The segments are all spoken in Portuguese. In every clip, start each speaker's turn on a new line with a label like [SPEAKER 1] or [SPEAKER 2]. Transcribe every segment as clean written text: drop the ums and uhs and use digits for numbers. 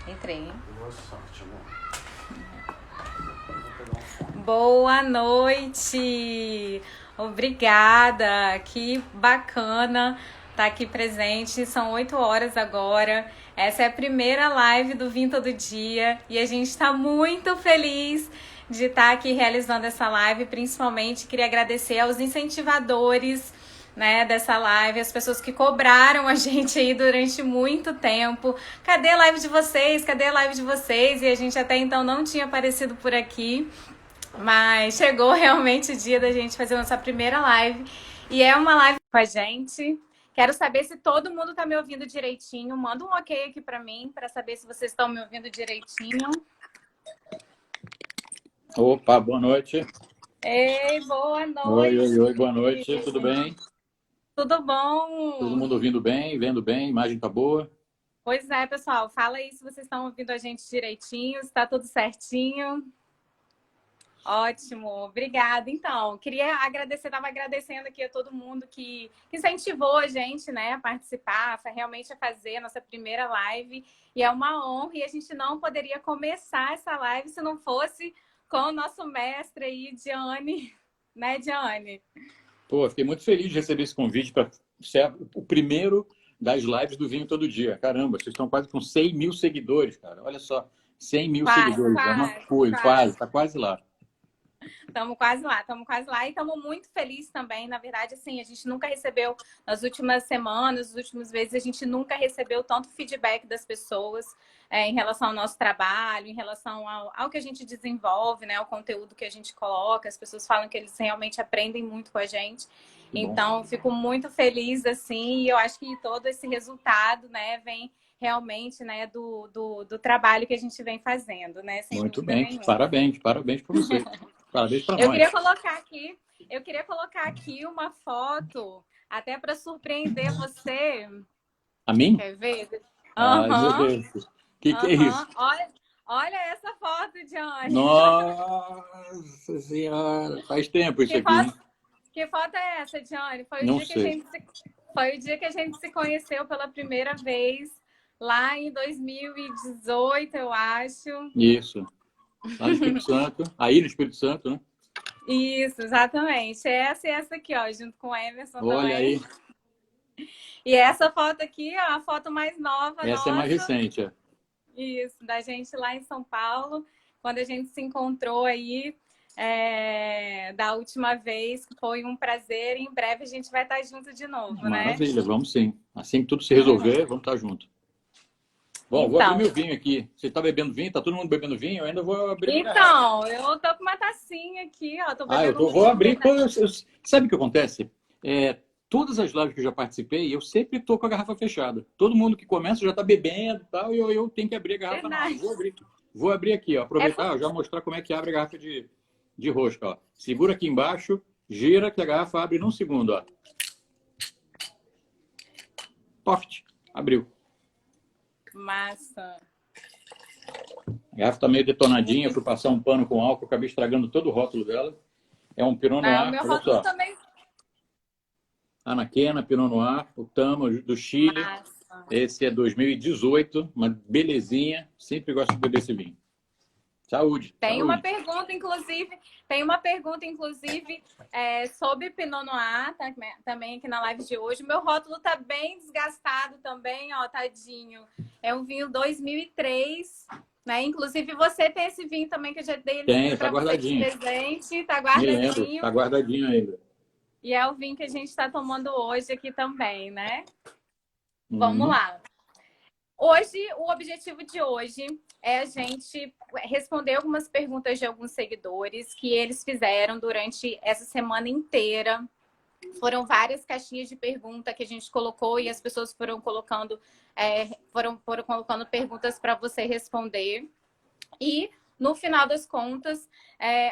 [SPEAKER 1] Entrei.
[SPEAKER 2] Boa sorte, amor.
[SPEAKER 1] Boa noite! Obrigada! Que bacana estar aqui presente. São 8 horas agora. Essa é a primeira live do Vim Todo Dia e a gente está muito feliz de estar aqui realizando essa live. Principalmente queria agradecer aos incentivadores, né, dessa live, as pessoas que cobraram a gente aí durante muito tempo. Cadê a live de vocês? Cadê a live de vocês? E a gente até então não tinha aparecido por aqui. Mas chegou realmente o dia da gente fazer nossa primeira live. E é uma live com a gente. Quero saber se todo mundo está me ouvindo direitinho. Manda um ok aqui para mim, para saber se vocês estão me ouvindo direitinho.
[SPEAKER 3] Opa, boa noite.
[SPEAKER 1] Ei, boa
[SPEAKER 3] Oi,
[SPEAKER 1] noite.
[SPEAKER 3] oi, oi, boa noite. Tudo bem?
[SPEAKER 1] Tudo
[SPEAKER 3] Todo
[SPEAKER 1] bom?
[SPEAKER 3] mundo ouvindo bem, vendo bem, imagem tá boa?
[SPEAKER 1] Pois é, pessoal. Fala aí se vocês estão ouvindo a gente direitinho, se está tudo certinho. Ótimo, obrigada. Então, queria agradecer, estava agradecendo aqui a todo mundo que incentivou a gente, né, a participar, realmente a fazer a nossa primeira live. E é uma honra, e a gente não poderia começar essa live se não fosse com o nosso mestre aí, Diane, né, Diane?
[SPEAKER 3] Pô, fiquei muito feliz de receber esse convite para ser o primeiro das lives do Vinho Todo Dia. Caramba, vocês estão quase com 100 mil seguidores, cara. Olha só, 100 mil
[SPEAKER 1] Quase,
[SPEAKER 3] seguidores, é uma
[SPEAKER 1] quase,
[SPEAKER 3] coisa,
[SPEAKER 1] quase.
[SPEAKER 3] tá quase lá.
[SPEAKER 1] Estamos quase lá, estamos quase lá e estamos muito felizes também. Na verdade, assim, a gente nunca recebeu, nas últimas semanas, nos últimos meses, a gente nunca recebeu tanto feedback das pessoas em relação ao nosso trabalho, em relação ao que a gente desenvolve, né, ao conteúdo que a gente coloca. As pessoas falam que eles realmente aprendem muito com a gente. Então, fico muito feliz, assim, e eu acho que todo esse resultado, né, vem realmente, né, do trabalho que a gente vem fazendo, né, sem
[SPEAKER 3] Muito
[SPEAKER 1] dúvida
[SPEAKER 3] bem,
[SPEAKER 1] nenhuma.
[SPEAKER 3] parabéns, parabéns para você. Parabéns para
[SPEAKER 1] Eu
[SPEAKER 3] nós.
[SPEAKER 1] eu queria colocar aqui uma foto, até para surpreender você.
[SPEAKER 3] A mim?
[SPEAKER 1] Quer ver?
[SPEAKER 3] Ai, meu
[SPEAKER 1] Aham,
[SPEAKER 3] Deus. Que é
[SPEAKER 1] aham.
[SPEAKER 3] isso?
[SPEAKER 1] Olha essa foto, Johnny.
[SPEAKER 3] Nossa Senhora, faz tempo isso
[SPEAKER 1] Que
[SPEAKER 3] aqui, hein?
[SPEAKER 1] foto, que foto é essa, Johnny?
[SPEAKER 3] Não sei.
[SPEAKER 1] Foi o dia que a gente se conheceu pela primeira vez, lá em 2018, eu acho.
[SPEAKER 3] Isso. Lá no Espírito Santo, aí no Espírito Santo, né?
[SPEAKER 1] Isso, exatamente. Essa e essa aqui, ó, junto com o Emerson
[SPEAKER 3] Olha
[SPEAKER 1] também.
[SPEAKER 3] aí,
[SPEAKER 1] E essa foto aqui, ó, a foto mais nova
[SPEAKER 3] essa é mais
[SPEAKER 1] nossa.
[SPEAKER 3] recente. É.
[SPEAKER 1] Isso, da gente lá em São Paulo, quando a gente se encontrou aí da última vez, que foi um prazer. Em breve a gente vai estar junto de novo, né?
[SPEAKER 3] Maravilha, vamos sim. Assim que tudo se resolver, vamos estar junto. Bom, vou abrir
[SPEAKER 1] Então,
[SPEAKER 3] meu vinho aqui. Você está bebendo vinho? Está todo mundo bebendo vinho? Eu ainda vou abrir minha garrafa.
[SPEAKER 1] então, eu tô com uma tacinha aqui, ó, tô
[SPEAKER 3] Ah,
[SPEAKER 1] bebendo um
[SPEAKER 3] vou
[SPEAKER 1] vinho.
[SPEAKER 3] abrir. Pô, sabe o que acontece? Todas as lives que eu já participei, eu sempre estou com a garrafa fechada. Todo mundo que começa já está bebendo e tal, e eu tenho que abrir a garrafa nova.
[SPEAKER 1] Verdade.
[SPEAKER 3] Vou abrir aqui, ó.
[SPEAKER 1] É
[SPEAKER 3] Aproveitar, já mostrar como é que abre a garrafa de rosca. Ó. Segura aqui embaixo, gira que a garrafa abre num segundo. Ó. Poft, abriu.
[SPEAKER 1] massa.
[SPEAKER 3] A garrafa está meio detonadinha, fui passar um pano com álcool, acabei estragando todo o rótulo dela. É um Pinot
[SPEAKER 1] Ah, o
[SPEAKER 3] Noir,
[SPEAKER 1] meu
[SPEAKER 3] olha
[SPEAKER 1] rótulo
[SPEAKER 3] só.
[SPEAKER 1] também.
[SPEAKER 3] Anaquena, Pinot Noir, o Tama, do Chile.
[SPEAKER 1] Massa.
[SPEAKER 3] Esse é 2018, uma belezinha. Sempre gosto de beber esse vinho. Saúde,
[SPEAKER 1] Tem uma
[SPEAKER 3] saúde.
[SPEAKER 1] pergunta, inclusive, sobre Pinot Noir, tá, também aqui na live de hoje. Meu rótulo tá bem desgastado também, ó, tadinho. É um vinho 2003, né? Inclusive, você tem esse vinho também, que eu já dei
[SPEAKER 3] Tem, tá
[SPEAKER 1] para você de
[SPEAKER 3] guardadinho.
[SPEAKER 1] presente, tá
[SPEAKER 3] Me lembro,
[SPEAKER 1] guardadinho.
[SPEAKER 3] tá guardadinho ainda.
[SPEAKER 1] E é o vinho que a gente está tomando hoje aqui também, né? Vamos
[SPEAKER 3] Uhum.
[SPEAKER 1] lá. Hoje, o objetivo de hoje é a gente responder algumas perguntas de alguns seguidores que eles fizeram durante essa semana inteira. Foram várias caixinhas de pergunta que a gente colocou e as pessoas foram colocando, foram colocando perguntas para você responder. E, no final das contas,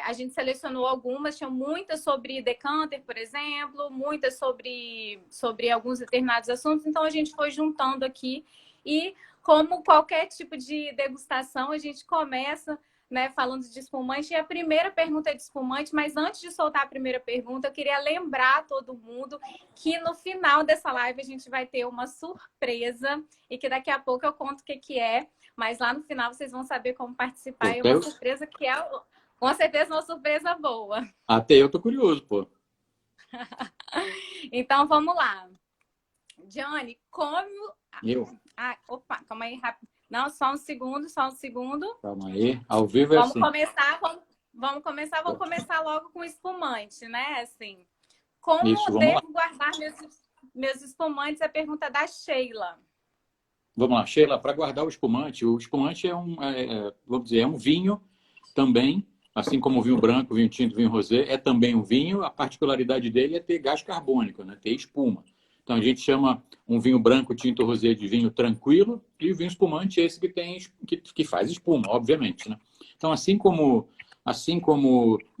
[SPEAKER 1] a gente selecionou algumas, tinham muitas sobre decanter, por exemplo, muitas sobre alguns determinados assuntos, então a gente foi juntando aqui e, como qualquer tipo de degustação, a gente começa, né, falando de espumante, e a primeira pergunta é de espumante, mas antes de soltar a primeira pergunta, eu queria lembrar todo mundo que no final dessa live a gente vai ter uma surpresa e que daqui a pouco eu conto o que é. mas lá no final vocês vão saber como participar. É
[SPEAKER 3] Até
[SPEAKER 1] uma
[SPEAKER 3] eu,
[SPEAKER 1] surpresa que é, com certeza, uma surpresa boa.
[SPEAKER 3] até eu tô curioso, pô.
[SPEAKER 1] Então, vamos lá. Johnny, como...
[SPEAKER 3] Eu,
[SPEAKER 1] Ah, opa, calma aí, rápido. Não, só um segundo, só um segundo.
[SPEAKER 3] calma aí. Ao vivo é
[SPEAKER 1] Vamos
[SPEAKER 3] assim.
[SPEAKER 1] começar, vamos começar logo com espumante, né? Assim, como
[SPEAKER 3] Isso, vamos lá.
[SPEAKER 1] devo guardar meus espumantes? É a pergunta da Sheila.
[SPEAKER 3] Vamos lá, Sheila, para guardar o espumante vamos dizer, é um vinho também, assim como o vinho branco, vinho tinto, vinho rosé, é também um vinho. A particularidade dele é ter gás carbônico, né? Ter espuma. Então a gente chama um vinho branco, tinto, rosé de vinho tranquilo, e o vinho espumante é esse que faz espuma, obviamente, né? Então assim como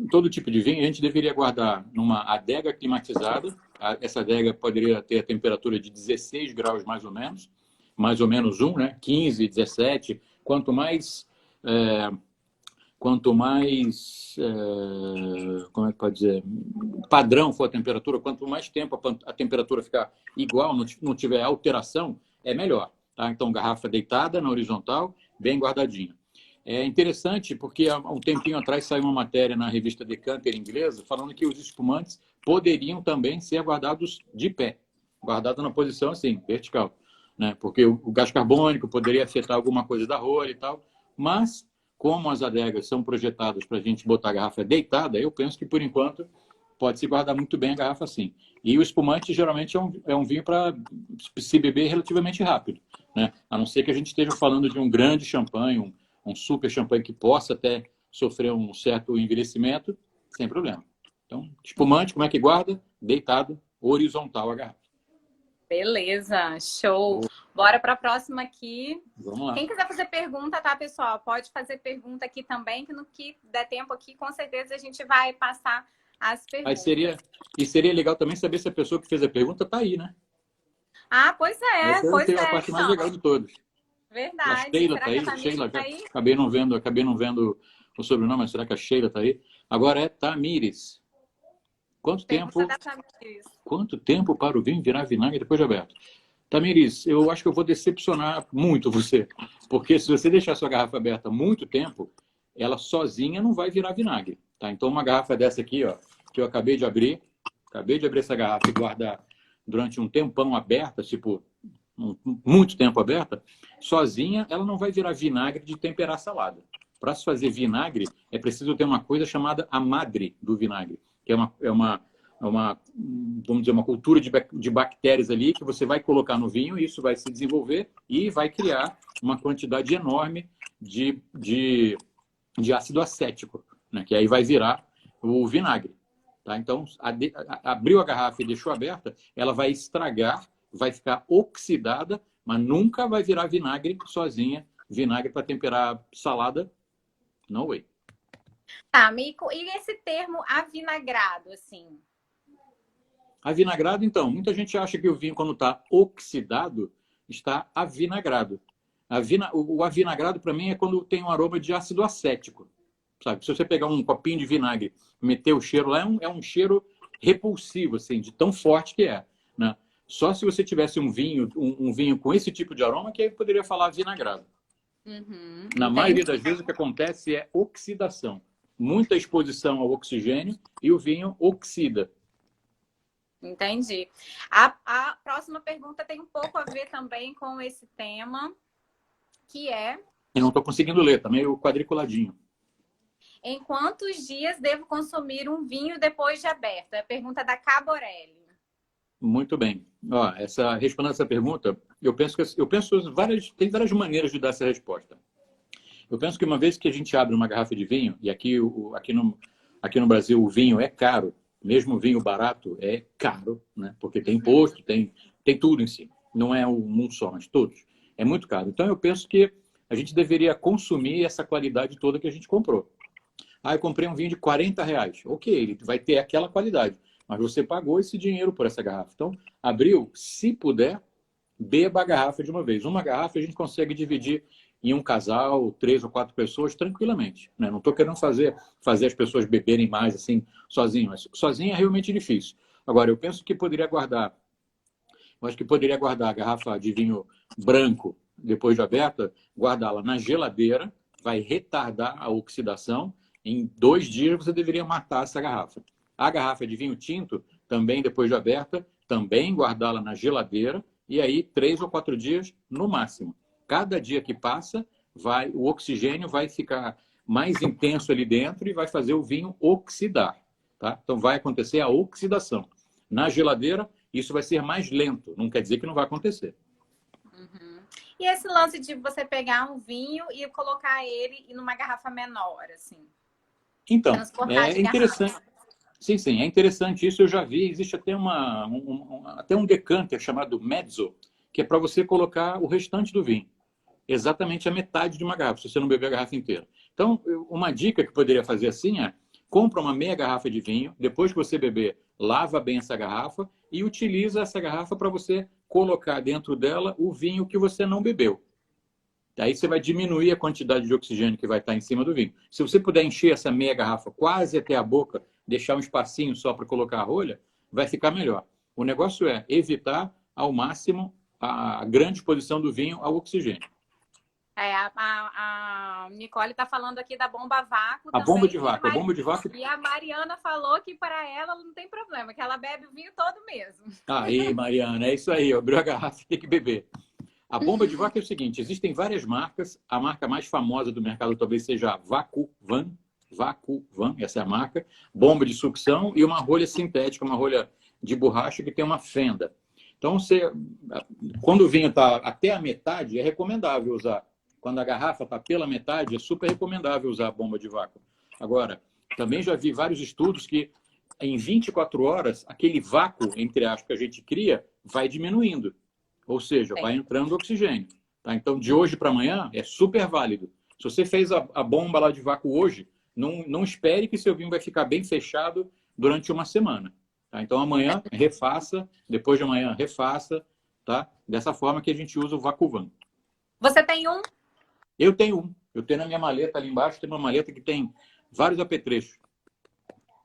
[SPEAKER 3] todo tipo de vinho, a gente deveria guardar numa adega climatizada. Essa adega poderia ter a temperatura de 16 graus mais ou menos né? 15, 17. Como é que pode dizer, padrão for a temperatura, quanto mais tempo a temperatura ficar igual, não tiver alteração, é melhor. Tá? Então, garrafa deitada na horizontal, bem guardadinha. É interessante porque há um tempinho atrás saiu uma matéria na revista Decanter inglesa falando que os espumantes poderiam também ser guardados de pé, guardado na posição assim, vertical, né? Porque o gás carbônico poderia afetar alguma coisa da rolha e tal, mas como as adegas são projetadas para a gente botar a garrafa deitada, eu penso que, por enquanto, pode se guardar muito bem a garrafa assim. E o espumante, geralmente, é um vinho para se beber relativamente rápido, né? A não ser que a gente esteja falando de um grande champanhe, um super champanhe que possa até sofrer um certo envelhecimento, sem problema. Então, espumante, como é que guarda? Deitado, horizontal a garrafa.
[SPEAKER 1] Beleza, show. Bora para a próxima aqui.
[SPEAKER 3] Vamos lá.
[SPEAKER 1] Quem quiser fazer pergunta, tá, pessoal? Pode fazer pergunta aqui também, que no que der tempo aqui, com certeza a gente vai passar as perguntas.
[SPEAKER 3] Seria legal também saber se a pessoa que fez a pergunta está aí, né?
[SPEAKER 1] Ah, pois é.
[SPEAKER 3] Essa é a parte mais legal de todos.
[SPEAKER 1] Verdade.
[SPEAKER 3] A Sheila
[SPEAKER 1] Será
[SPEAKER 3] está
[SPEAKER 1] que a
[SPEAKER 3] aí. Sheila,
[SPEAKER 1] tá aí?
[SPEAKER 3] acabei não vendo o sobrenome, mas será que a Sheila está aí? Agora é Tamires. Quanto tempo para o vinho virar vinagre depois de aberto? Tamires, eu acho que eu vou decepcionar muito você. Porque se você deixar sua garrafa aberta muito tempo, ela sozinha não vai virar vinagre. Tá? Então, uma garrafa dessa aqui, ó, que eu acabei de abrir essa garrafa e guardar durante um tempão aberta, tipo, muito tempo aberta, sozinha ela não vai virar vinagre de temperar salada. Para se fazer vinagre, é preciso ter uma coisa chamada a madre do vinagre, que é vamos dizer, uma cultura de bactérias ali que você vai colocar no vinho, e isso vai se desenvolver e vai criar uma quantidade enorme de ácido acético, né? Que aí vai virar o vinagre. Tá? Então, abriu a garrafa e deixou aberta, ela vai estragar, vai ficar oxidada, mas nunca vai virar vinagre sozinha. Vinagre para temperar salada, no way.
[SPEAKER 1] Tá, Mico, e esse termo avinagrado, assim?
[SPEAKER 3] Avinagrado, então, muita gente acha que o vinho, quando está oxidado, está avinagrado. O avinagrado, para mim, é quando tem um aroma de ácido acético. Sabe? Se você pegar um copinho de vinagre e meter o cheiro lá, é um cheiro repulsivo, assim, de tão forte que é. Né? Só se você tivesse um vinho com esse tipo de aroma, que aí poderia falar avinagrado. Na maioria das vezes, o que acontece é oxidação. Muita exposição ao oxigênio e o vinho oxida.
[SPEAKER 1] Entendi. A próxima pergunta tem um pouco a ver também com esse tema, que é...
[SPEAKER 3] Eu não estou conseguindo ler, tá meio quadriculadinho.
[SPEAKER 1] Em quantos dias devo consumir um vinho depois de aberto? É a pergunta da Caborelli.
[SPEAKER 3] Muito bem. Ó, respondendo essa pergunta, tem várias maneiras de dar essa resposta. Eu penso que uma vez que a gente abre uma garrafa de vinho, e aqui no Brasil o vinho é caro, mesmo o vinho barato é caro, né? Porque tem imposto, tem tudo em si. Não é um só, mas todos. É muito caro. Então eu penso que a gente deveria consumir essa qualidade toda que a gente comprou. Eu comprei um vinho de R$40. Ok, ele vai ter aquela qualidade. Mas você pagou esse dinheiro por essa garrafa. Então, abriu, se puder, beba a garrafa de uma vez. Uma garrafa a gente consegue dividir em um casal, 3 ou 4 pessoas, tranquilamente. Né? Não estou querendo fazer as pessoas beberem mais assim, sozinho. Mas sozinho é realmente difícil. Agora, eu penso que poderia guardar a garrafa de vinho branco depois de aberta, guardá-la na geladeira, vai retardar a oxidação. Em 2 dias você deveria matar essa garrafa. A garrafa de vinho tinto, também depois de aberta, também guardá-la na geladeira e aí 3 ou 4 dias no máximo. Cada dia que passa, o oxigênio vai ficar mais intenso ali dentro e vai fazer o vinho oxidar. Tá? Então vai acontecer a oxidação. Na geladeira, isso vai ser mais lento. Não quer dizer que não vai acontecer.
[SPEAKER 1] Uhum. E esse lance de você pegar um vinho e colocar ele numa garrafa menor, assim?
[SPEAKER 3] Então,
[SPEAKER 1] Transportar
[SPEAKER 3] é
[SPEAKER 1] de
[SPEAKER 3] interessante.
[SPEAKER 1] garrafa.
[SPEAKER 3] Sim, sim, é interessante isso. Eu já vi, existe até até um decanter chamado mezzo, que é para você colocar o restante do vinho. Exatamente a metade de uma garrafa, se você não beber a garrafa inteira. Então, uma dica que poderia fazer assim é: compra uma meia garrafa de vinho, depois que você beber, lava bem essa garrafa e utiliza essa garrafa para você colocar dentro dela o vinho que você não bebeu. Aí você vai diminuir a quantidade de oxigênio que vai estar em cima do vinho. Se você puder encher essa meia garrafa quase até a boca, deixar um espacinho só para colocar a rolha, vai ficar melhor. O negócio é evitar ao máximo a grande exposição do vinho ao oxigênio.
[SPEAKER 1] A Nicole está falando aqui da bomba a vácuo
[SPEAKER 3] A
[SPEAKER 1] também.
[SPEAKER 3] bomba de vácuo. A bomba de vácuo.
[SPEAKER 1] E a Mariana falou que para ela não tem problema, que ela bebe o vinho todo mesmo.
[SPEAKER 3] Aí, Mariana, é isso aí. Abriu a garrafa e tem que beber. A bomba de vácuo é o seguinte: existem várias marcas. A marca mais famosa do mercado talvez seja a Vacuvan. Vacuvan, essa é a marca. Bomba de sucção e uma rolha sintética, uma rolha de borracha que tem uma fenda. Então, quando o vinho está até a metade, é recomendável usar. Quando a garrafa está pela metade, é super recomendável usar a bomba de vácuo. Agora, também já vi vários estudos que em 24 horas, aquele vácuo, entre aspas, que a gente cria, vai diminuindo. Ou seja, vai entrando oxigênio. Tá? Então, de hoje para amanhã, é super válido. Se você fez a bomba lá de vácuo hoje, não espere que seu vinho vai ficar bem fechado durante uma semana. Tá? Então, amanhã, refaça. Depois de amanhã, refaça. Tá? Dessa forma que a gente usa o Vacuvan.
[SPEAKER 1] Você tem um?
[SPEAKER 3] Eu tenho um. Eu tenho na minha maleta ali embaixo, tem uma maleta que tem vários apetrechos.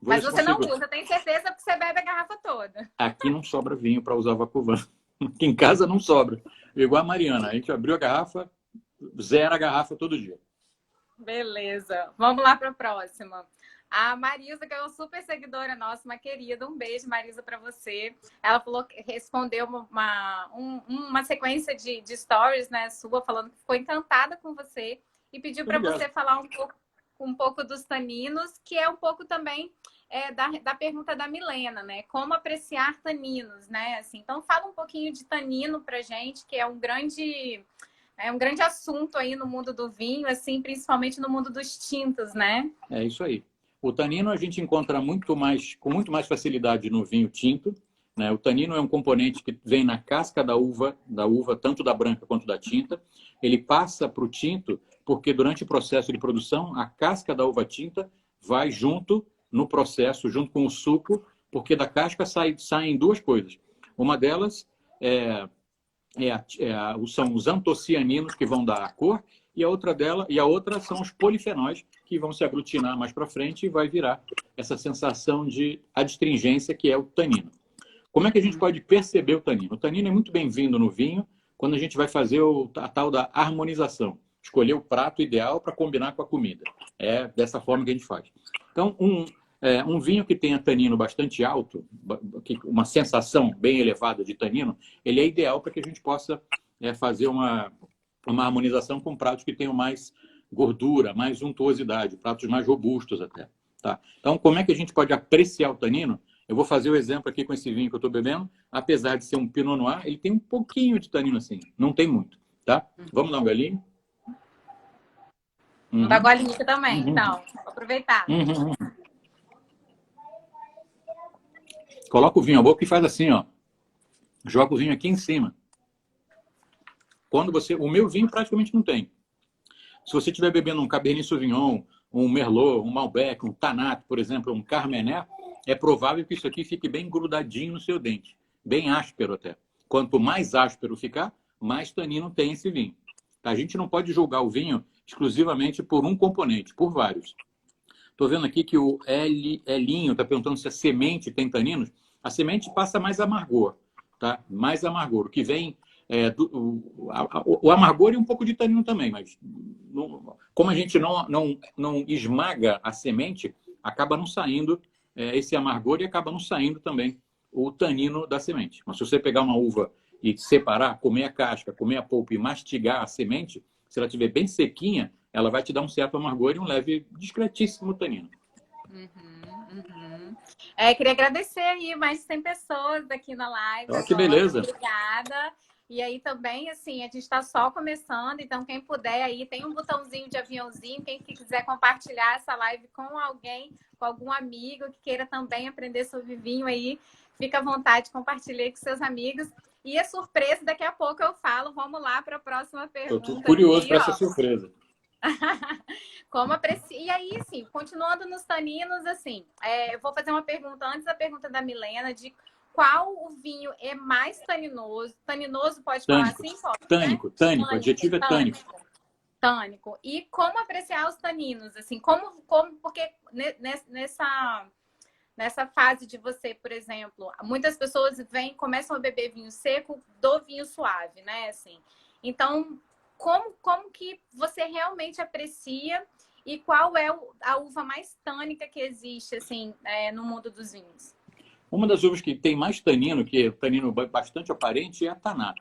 [SPEAKER 1] Mas você não usa, tem certeza que você bebe a garrafa toda.
[SPEAKER 3] Aqui não sobra vinho para usar Vacuvan. Aqui em casa não sobra. Igual a Mariana, a gente abriu a garrafa, zera a garrafa todo dia.
[SPEAKER 1] Beleza. Vamos lá para a próxima. A Marisa, que é uma super seguidora nossa, uma querida. Um beijo, Marisa, para você. Ela falou, respondeu uma sequência de stories, né, sua, falando que ficou encantada com você e pediu para você falar um pouco dos taninos, que é um pouco também da pergunta da Milena, né? Como apreciar taninos, né? Assim, então, fala um pouquinho de tanino para gente, que é um grande assunto aí no mundo do vinho, assim, principalmente no mundo dos tintos, né?
[SPEAKER 3] É isso aí. O tanino a gente encontra com muito mais facilidade no vinho tinto. Né? O tanino é um componente que vem na casca da uva, tanto da branca quanto da tinta. Ele passa para o tinto porque durante o processo de produção, a casca da uva tinta vai junto no processo, junto com o suco, porque da casca saem 2 coisas. Uma delas são os antocianinos que vão dar a cor, e a outra são os polifenóis que vão se aglutinar mais para frente e vai virar essa sensação de adstringência que é o tanino. Como é que a gente pode perceber o tanino? O tanino é muito bem-vindo no vinho quando a gente vai fazer a tal da harmonização. Escolher o prato ideal para combinar com a comida. É dessa forma que a gente faz. Então, um vinho que tenha tanino bastante alto, uma sensação bem elevada de tanino, ele é ideal para que a gente possa fazer uma harmonização com pratos que tenham mais gordura, mais untuosidade, pratos mais robustos até. Tá? Então, como é que a gente pode apreciar o tanino? Eu vou fazer o exemplo aqui com esse vinho que eu estou bebendo. Apesar de ser um Pinot Noir, ele tem um pouquinho de tanino assim, não tem muito. Tá? Vamos dar um golinho?
[SPEAKER 1] Dá golinho também, então. Vou aproveitar.
[SPEAKER 3] Coloca o vinho à boca e faz assim, ó. Joga o vinho aqui em cima. O meu vinho praticamente não tem. Se você estiver bebendo um Cabernet Sauvignon, um Merlot, um Malbec, um Tannat, por exemplo, um Carmener, é provável que isso aqui fique bem grudadinho no seu dente. Bem áspero até. Quanto mais áspero ficar, mais tanino tem esse vinho. A gente não pode julgar o vinho exclusivamente por um componente, por vários. Estou vendo aqui que o Elinho está perguntando se a semente tem taninos. A semente passa mais amargor, tá? Mais amargor. O que vem o amargor e um pouco de tanino também, mas como a gente não esmaga a semente, acaba não saindo esse amargor e acaba não saindo também o tanino da semente. Mas se você pegar uma uva e separar, comer a casca, comer a polpa e mastigar a semente, se ela estiver bem sequinha, ela vai te dar um certo amargor e um leve, discretíssimo tanino.
[SPEAKER 1] Queria agradecer aí mais de 100 pessoas aqui na live.
[SPEAKER 3] Que beleza.
[SPEAKER 1] Obrigada. E aí também, assim, a gente está só começando, então quem puder aí, tem um botãozinho de aviãozinho, quem quiser compartilhar essa live com alguém, com algum amigo que queira também aprender sobre vinho aí, fica à vontade, compartilhe aí com seus amigos. E a surpresa, daqui a pouco eu falo, vamos lá para a próxima pergunta.
[SPEAKER 3] Estou curioso para essa surpresa.
[SPEAKER 1] Como aprecia... E aí, assim, continuando nos taninos, assim, eu vou fazer uma pergunta antes da pergunta da Milena, de qual o vinho é mais taninoso? Taninoso pode falar assim? Pode,
[SPEAKER 3] tânico, né? Tânico, o adjetivo é tânico.
[SPEAKER 1] Tânico. E como apreciar os taninos? Assim, porque nessa fase de você, por exemplo, muitas pessoas começam a beber vinho seco do vinho suave, né? Assim, então, como que você realmente aprecia e qual é a uva mais tânica que existe, assim, no mundo dos vinhos?
[SPEAKER 3] Uma das uvas que tem mais tanino, que é tanino bastante aparente, é a Taná.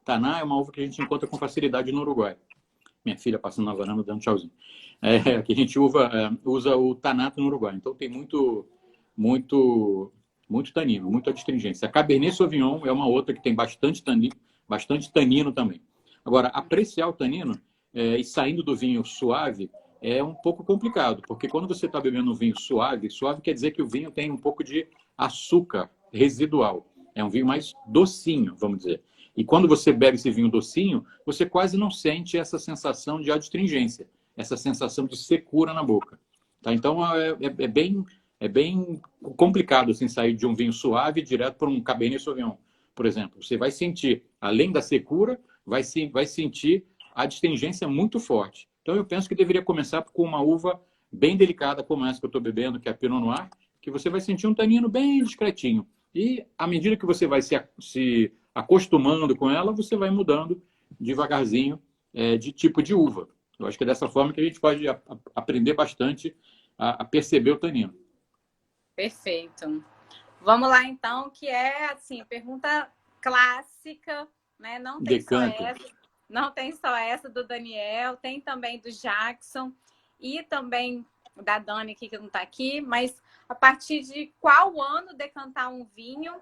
[SPEAKER 3] Taná é uma uva que a gente encontra com facilidade no Uruguai. Minha filha passando na varanda dando tchauzinho. Que a gente usa o Tanato no Uruguai. Então tem muito tanino, muita astringência. A Cabernet Sauvignon é uma outra que tem bastante tanino também. Agora, apreciar o tanino e saindo do vinho suave é um pouco complicado, porque quando você está bebendo um vinho suave quer dizer que o vinho tem um pouco de açúcar residual. É um vinho mais docinho, vamos dizer. E quando você bebe esse vinho docinho, você quase não sente essa sensação de adstringência, essa sensação de secura na boca. Tá? Então, é bem complicado assim, sair de um vinho suave direto para um Cabernet Sauvignon, por exemplo. Você vai sentir, além da secura, vai sentir a adstringência muito forte. Então, eu penso que deveria começar com uma uva bem delicada, como essa que eu estou bebendo, que é a Pinot Noir, que você vai sentir um tanino bem discretinho. E, à medida que você vai se acostumando com ela, você vai mudando devagarzinho de tipo de uva. Eu acho que é dessa forma que a gente pode aprender bastante a perceber o tanino.
[SPEAKER 1] Perfeito. Vamos lá, então, que é, assim, pergunta clássica, né? Não tem só essa do Daniel, tem também do Jackson e também da Dani aqui, que não está aqui, mas a partir de qual ano decantar um vinho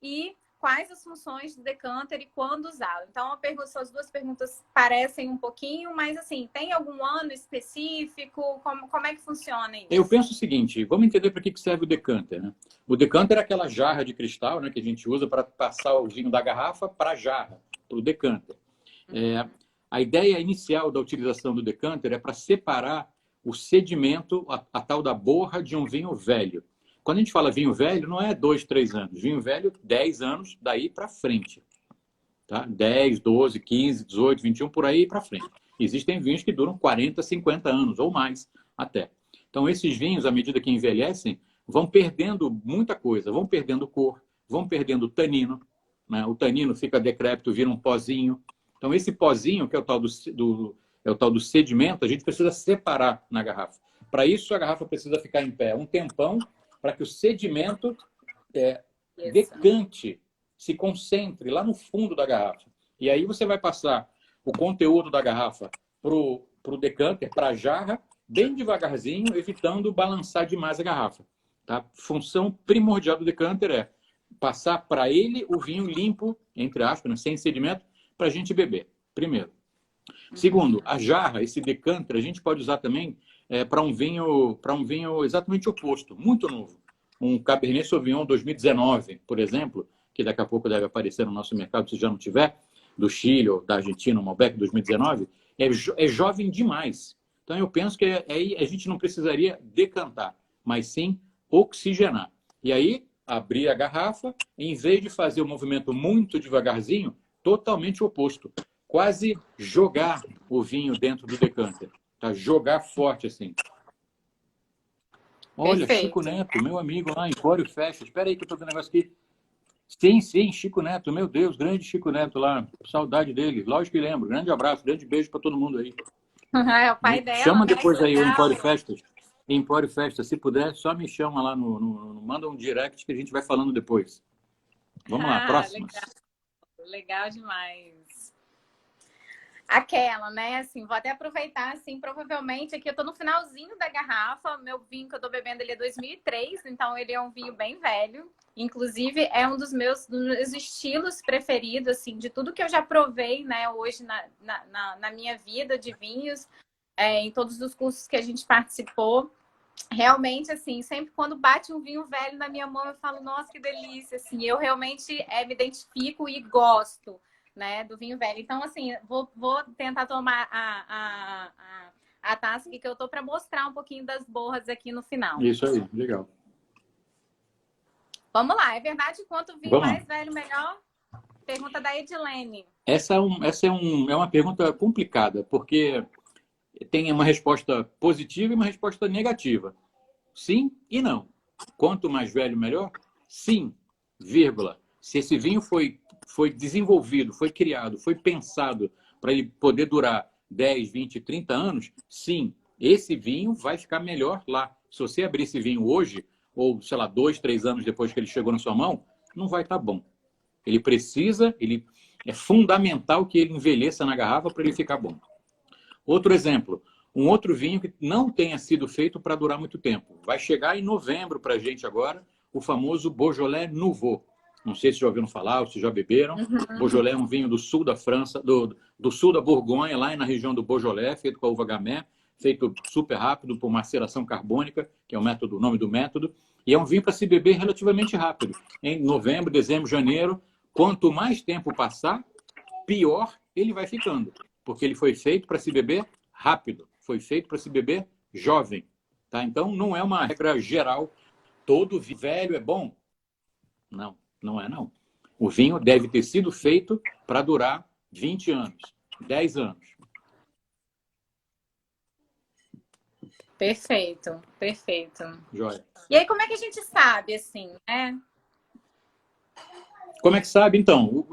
[SPEAKER 1] e quais as funções do decanter e quando usá-lo? Então, as duas perguntas parecem um pouquinho, mas assim, tem algum ano específico? Como é que funciona isso?
[SPEAKER 3] Eu penso o seguinte, vamos entender para que serve o decanter, né? O decanter é aquela jarra de cristal, né, que a gente usa para passar o vinho da garrafa para a jarra, para o decanter. A ideia inicial da utilização do decanter é para separar o sedimento, a tal da borra de um vinho velho. Quando a gente fala vinho velho, não é 2, 3 anos. Vinho velho, 10 anos, daí para frente. Tá? 10, 12, 15, 18, 21, por aí para frente. Existem vinhos que duram 40, 50 anos ou mais até. Então, esses vinhos, à medida que envelhecem, vão perdendo muita coisa. Vão perdendo cor, vão perdendo tanino. Né? O tanino fica decrépito, vira um pozinho. Então, esse pozinho, que é o tal do sedimento, a gente precisa separar na garrafa. Para isso, a garrafa precisa ficar em pé um tempão, para que o sedimento decante, se concentre lá no fundo da garrafa. E aí você vai passar o conteúdo da garrafa para o decanter, para a jarra, bem devagarzinho, evitando balançar demais a garrafa. Tá? Função primordial do decanter é passar para ele o vinho limpo, entre aspas, né, sem sedimento, para a gente beber, primeiro. Segundo, a jarra, esse decanter, a gente pode usar também para um vinho exatamente oposto, muito novo. Um Cabernet Sauvignon 2019, por exemplo, que daqui a pouco deve aparecer no nosso mercado, se já não tiver, do Chile ou da Argentina, um Malbec 2019, é jovem demais. Então, eu penso que aí a gente não precisaria decantar, mas sim oxigenar. E aí, abrir a garrafa, em vez de fazer o movimento muito devagarzinho, totalmente oposto. Quase jogar o vinho dentro do decanter. Tá? Jogar forte assim. Olha,
[SPEAKER 1] Perfeito.
[SPEAKER 3] Chico Neto, meu amigo lá, Empório Fecha. Espera aí que eu estou vendo um negócio aqui. Sim, sim, Chico Neto, meu Deus, grande Chico Neto lá, saudade dele, lógico que lembro. Grande abraço, grande beijo para todo mundo aí.
[SPEAKER 1] É o pai
[SPEAKER 3] Me
[SPEAKER 1] dela,
[SPEAKER 3] chama
[SPEAKER 1] né? Que
[SPEAKER 3] depois aí o
[SPEAKER 1] legal.
[SPEAKER 3] Empório Festas. Empório Festas, se puder, só me chama lá manda um direct que a gente vai falando depois. Vamos lá,
[SPEAKER 1] Ah,
[SPEAKER 3] próximas.
[SPEAKER 1] legal, legal demais. Aquela, né? Assim, vou até aproveitar, assim, provavelmente aqui eu tô no finalzinho da garrafa. Meu vinho que eu tô bebendo ele é 2003, então ele é um vinho bem velho. Inclusive, é um dos meus estilos preferidos, assim, de tudo que eu já provei, né, hoje na minha vida de vinhos, em todos os cursos que a gente participou. Realmente, assim, sempre quando bate um vinho velho na minha mão, eu falo, nossa, que delícia, assim, eu realmente me identifico e gosto, né, do vinho velho. Então, assim, vou tentar tomar a taça aqui que eu tô para mostrar um pouquinho das borras aqui no final.
[SPEAKER 3] Isso aí, legal.
[SPEAKER 1] Vamos lá, é verdade que quanto vinho
[SPEAKER 3] Vamos lá.
[SPEAKER 1] mais velho, melhor? Pergunta da Edilene.
[SPEAKER 3] Essa é uma pergunta complicada, porque tem uma resposta positiva e uma resposta negativa. Sim e não. Quanto mais velho, melhor? Sim, vírgula. Se esse vinho foi desenvolvido, foi criado, foi pensado para ele poder durar 10, 20, 30 anos, sim, esse vinho vai ficar melhor lá. Se você abrir esse vinho hoje, ou, sei lá, 2, 3 anos depois que ele chegou na sua mão, não vai estar bom. É fundamental que ele envelheça na garrafa para ele ficar bom. Outro exemplo, um outro vinho que não tenha sido feito para durar muito tempo. Vai chegar em novembro para a gente agora, o famoso Beaujolais Nouveau. Não sei se já ouviram falar ou se já beberam. Beaujolais é um vinho do sul da França, do sul da Borgonha, lá na região do Beaujolais, feito com a uva Gamay, feito super rápido por maceração carbônica, que é o nome do método. E é um vinho para se beber relativamente rápido. Em novembro, dezembro, janeiro, quanto mais tempo passar, pior ele vai ficando. Porque ele foi feito para se beber rápido, foi feito para se beber jovem. Tá? Então, não é uma regra geral, todo velho é bom. Não, não é não. O vinho deve ter sido feito para durar 20 anos, 10 anos.
[SPEAKER 1] Perfeito, perfeito.
[SPEAKER 3] Joia.
[SPEAKER 1] E aí, como é que a gente sabe, assim, né?
[SPEAKER 3] Como é que sabe, então?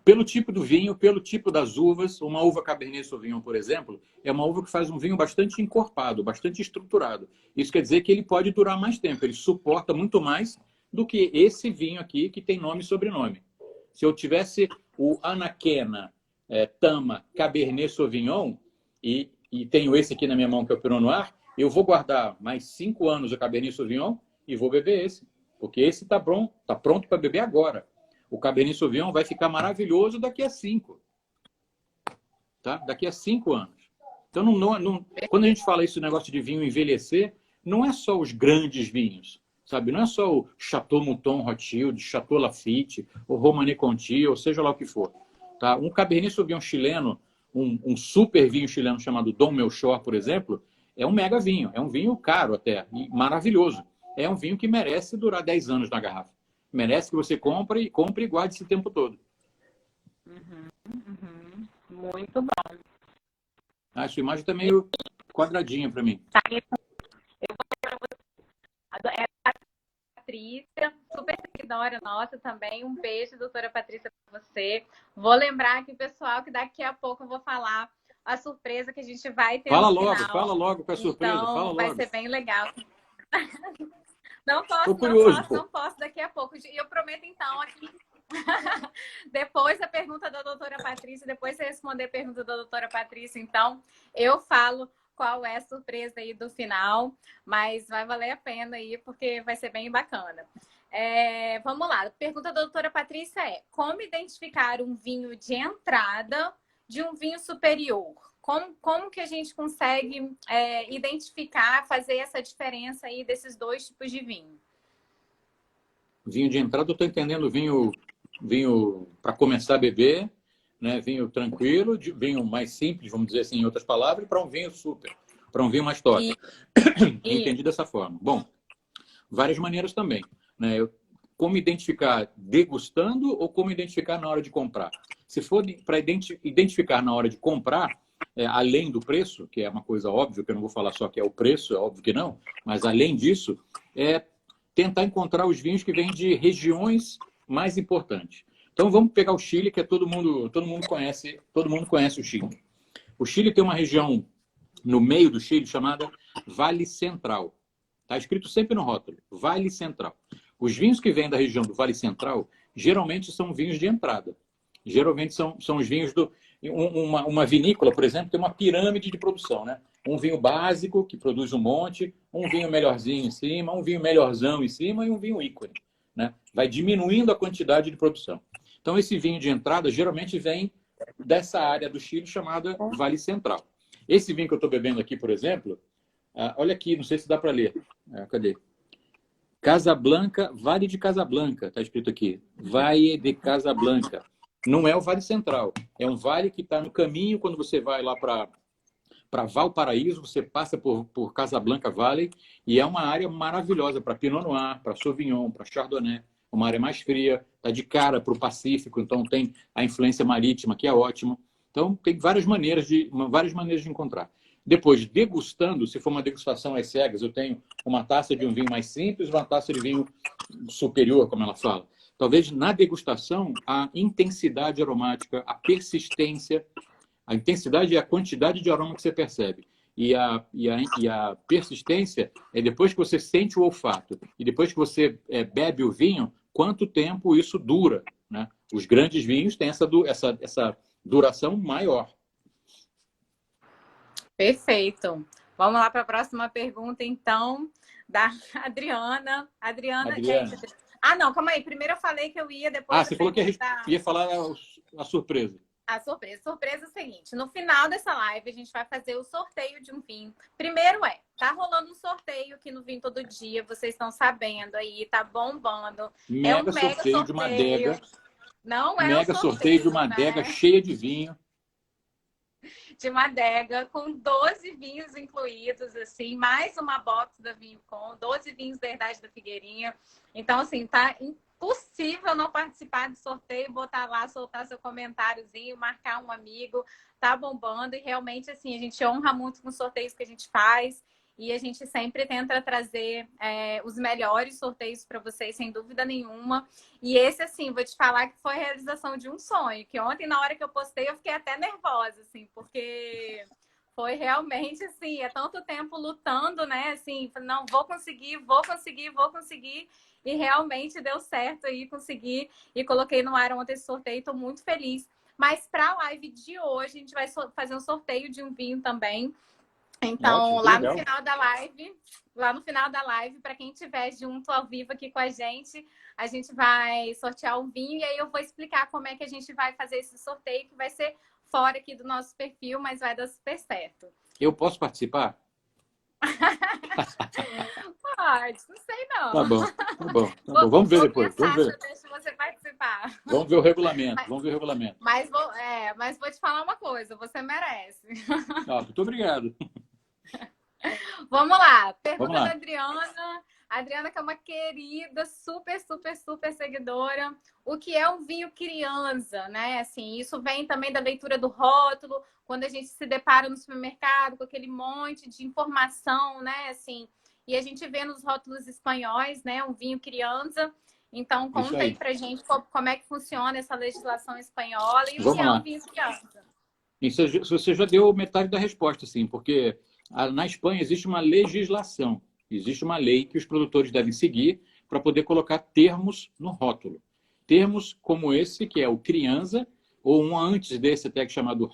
[SPEAKER 3] Pelo tipo do vinho, pelo tipo das uvas, uma uva Cabernet Sauvignon, por exemplo, é uma uva que faz um vinho bastante encorpado, bastante estruturado. Isso quer dizer que ele pode durar mais tempo, ele suporta muito mais do que esse vinho aqui, que tem nome e sobrenome. Se eu tivesse o Anaquena, Tama, Cabernet Sauvignon, e tenho esse aqui na minha mão, que é o Pinot Noir, eu vou guardar mais 5 anos o Cabernet Sauvignon e vou beber esse. Porque esse está pronto para beber agora. O Cabernet Sauvignon vai ficar maravilhoso daqui a 5. Tá? Daqui a 5 anos. Então, quando a gente fala isso, negócio de vinho envelhecer, não é só os grandes vinhos. Sabe? Não é só o Chateau Mouton Rothschild, Chateau Lafite, o Romanée Conti, ou seja lá o que for. Tá? Um Cabernet Sauvignon chileno, um super vinho chileno chamado Dom Melchor, por exemplo, é um mega vinho. É um vinho caro até, e maravilhoso. É um vinho que merece durar 10 anos na garrafa. Merece que você compre e guarde esse tempo todo.
[SPEAKER 1] Muito bom.
[SPEAKER 3] A sua imagem está meio quadradinha para mim.
[SPEAKER 1] Tá, eu vou a Patrícia, super seguidora nossa também. Um beijo, doutora Patrícia, para você. Vou lembrar aqui, pessoal, que daqui a pouco eu vou falar a surpresa que a gente vai ter no final.
[SPEAKER 3] Fala logo com a surpresa,
[SPEAKER 1] então,
[SPEAKER 3] fala logo.
[SPEAKER 1] Vai ser bem legal. Não posso daqui a pouco. E eu prometo, então, aqui, depois da pergunta da doutora Patrícia, depois de responder a pergunta da doutora Patrícia, então, eu falo qual é a surpresa aí do final, mas vai valer a pena aí, porque vai ser bem bacana. Vamos lá, a pergunta da doutora Patrícia é: como identificar um vinho de entrada de um vinho superior? Como que a gente consegue identificar, fazer essa diferença aí desses dois tipos de vinho?
[SPEAKER 3] Vinho de entrada, eu estou entendendo vinho para começar a beber, né? Vinho tranquilo, vinho mais simples, vamos dizer assim, em outras palavras, para um vinho super, para um vinho mais top. Entendi dessa forma. Bom, várias maneiras também. Né? Como identificar degustando ou como identificar na hora de comprar? Se for para identificar na hora de comprar, além do preço, que é uma coisa óbvia, que eu não vou falar só que é o preço, é óbvio que não, mas além disso, é tentar encontrar os vinhos que vêm de regiões mais importantes. Então vamos pegar o Chile, que é todo mundo conhece o Chile. O Chile tem uma região no meio do Chile chamada Vale Central. Está escrito sempre no rótulo, Vale Central. Os vinhos que vêm da região do Vale Central geralmente são vinhos de entrada. Geralmente são os vinhos do... Uma vinícola, por exemplo, tem uma pirâmide de produção, né? Um vinho básico, que produz um monte, um vinho melhorzinho em cima, um vinho melhorzão em cima e um vinho ícone, né? Vai diminuindo a quantidade de produção. Então, esse vinho de entrada geralmente vem dessa área do Chile chamada Vale Central. Esse vinho que eu estou bebendo aqui, por exemplo, olha aqui, não sei se dá para ler. Cadê? Casablanca, Vale de Casablanca, está escrito aqui. Vale de Casablanca. Não é o Vale Central, é um vale que está no caminho quando você vai lá para Valparaíso, você passa por Casablanca Valley, e é uma área maravilhosa para Pinot Noir, para Sauvignon, para Chardonnay, uma área mais fria, está de cara para o Pacífico, então tem a influência marítima, que é ótima. Então, tem várias maneiras de encontrar. Depois, degustando, se for uma degustação às cegas, eu tenho uma taça de um vinho mais simples, uma taça de vinho superior, como ela fala. Talvez na degustação, a intensidade aromática, a persistência, a intensidade é a quantidade de aroma que você percebe. E a persistência é depois que você sente o olfato e depois que você bebe o vinho, quanto tempo isso dura, né? Os grandes vinhos têm essa duração maior.
[SPEAKER 1] Perfeito. Vamos lá para a próxima pergunta, então, da Adriana. Adriana. Gente, não, calma aí. Primeiro eu falei que eu ia, depois...
[SPEAKER 3] você falou que ia falar a surpresa.
[SPEAKER 1] A surpresa. Surpresa é o seguinte, no final dessa live a gente vai fazer o sorteio de um vinho. Primeiro tá rolando um sorteio aqui no Vinho Todo Dia, vocês estão sabendo aí, tá bombando.
[SPEAKER 3] Mega sorteio de uma adega.
[SPEAKER 1] Não é
[SPEAKER 3] mega sorteio de uma adega cheia de vinho.
[SPEAKER 1] De uma adega com 12 vinhos incluídos, assim, mais uma box da Vinho Com, 12 vinhos da Herdade da Figueirinha. Então, assim, tá impossível não participar do sorteio, botar lá, soltar seu comentáriozinho, marcar um amigo, tá bombando. E realmente, assim, a gente honra muito com os sorteios que a gente faz. E a gente sempre tenta trazer os melhores sorteios para vocês, sem dúvida nenhuma. E esse, assim, vou te falar que foi a realização de um sonho. Que ontem, na hora que eu postei, eu fiquei até nervosa, assim, porque foi realmente, assim, é tanto tempo lutando, né? Assim, não, vou conseguir. E realmente deu certo aí, consegui. E coloquei no ar ontem esse sorteio, estou muito feliz. Mas para a live de hoje, a gente vai fazer um sorteio de um vinho também. Então, lá no final da live, para quem estiver junto ao vivo aqui com a gente vai sortear um vinho e aí eu vou explicar como é que a gente vai fazer esse sorteio, que vai ser fora aqui do nosso perfil, mas vai dar super certo.
[SPEAKER 3] Eu posso participar?
[SPEAKER 1] Pode, não sei não.
[SPEAKER 3] Tá bom. Vamos ver depois. Vamos ver.
[SPEAKER 1] Deixa você participar.
[SPEAKER 3] Vamos ver o regulamento.
[SPEAKER 1] Mas vou te falar uma coisa, você merece.
[SPEAKER 3] Muito obrigado.
[SPEAKER 1] Vamos lá. Pergunta da Adriana. Adriana, que é uma querida, super seguidora. O que é um vinho criança, né? Assim, isso vem também da leitura do rótulo, quando a gente se depara no supermercado com aquele monte de informação, né? Assim, e a gente vê nos rótulos espanhóis, né? Um vinho criança. Então, conta aí pra gente como é que funciona essa legislação espanhola e o que é um vinho criança.
[SPEAKER 3] Você já deu metade da resposta, sim, porque na Espanha existe uma legislação, existe uma lei que os produtores devem seguir para poder colocar termos no rótulo. Termos como esse, que é o criança, ou um antes desse até chamado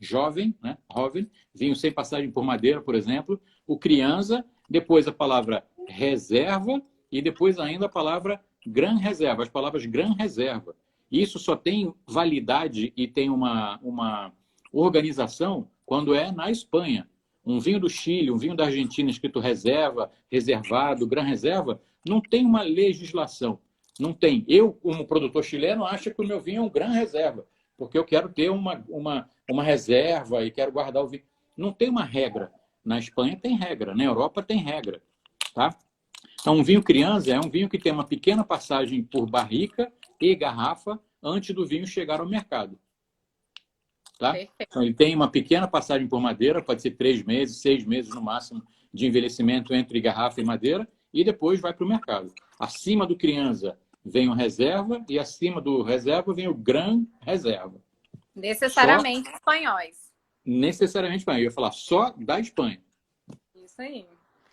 [SPEAKER 3] jovem, né? Joven, vinho sem passagem por madeira, por exemplo, o criança, depois a palavra reserva e depois ainda a palavra gran reserva, as palavras gran reserva. Isso só tem validade e tem uma organização quando é na Espanha. Um vinho do Chile, um vinho da Argentina escrito reserva, reservado, gran reserva, não tem uma legislação. Não tem. Eu, como produtor chileno, acho que o meu vinho é um gran reserva, porque eu quero ter uma reserva e quero guardar o vinho. Não tem uma regra. Na Espanha tem regra, na Europa tem regra. Tá? Então, um vinho criança é um vinho que tem uma pequena passagem por barrica e garrafa antes do vinho chegar ao mercado. Tá? Então, ele tem uma pequena passagem por madeira, pode ser 3 meses, 6 meses no máximo de envelhecimento entre garrafa e madeira, e depois vai para o mercado. Acima do criança, vem o reserva e acima do reserva vem o Gran Reserva.
[SPEAKER 1] Necessariamente espanhóis.
[SPEAKER 3] Necessariamente espanhol. Eu ia falar só da Espanha.
[SPEAKER 1] Isso aí.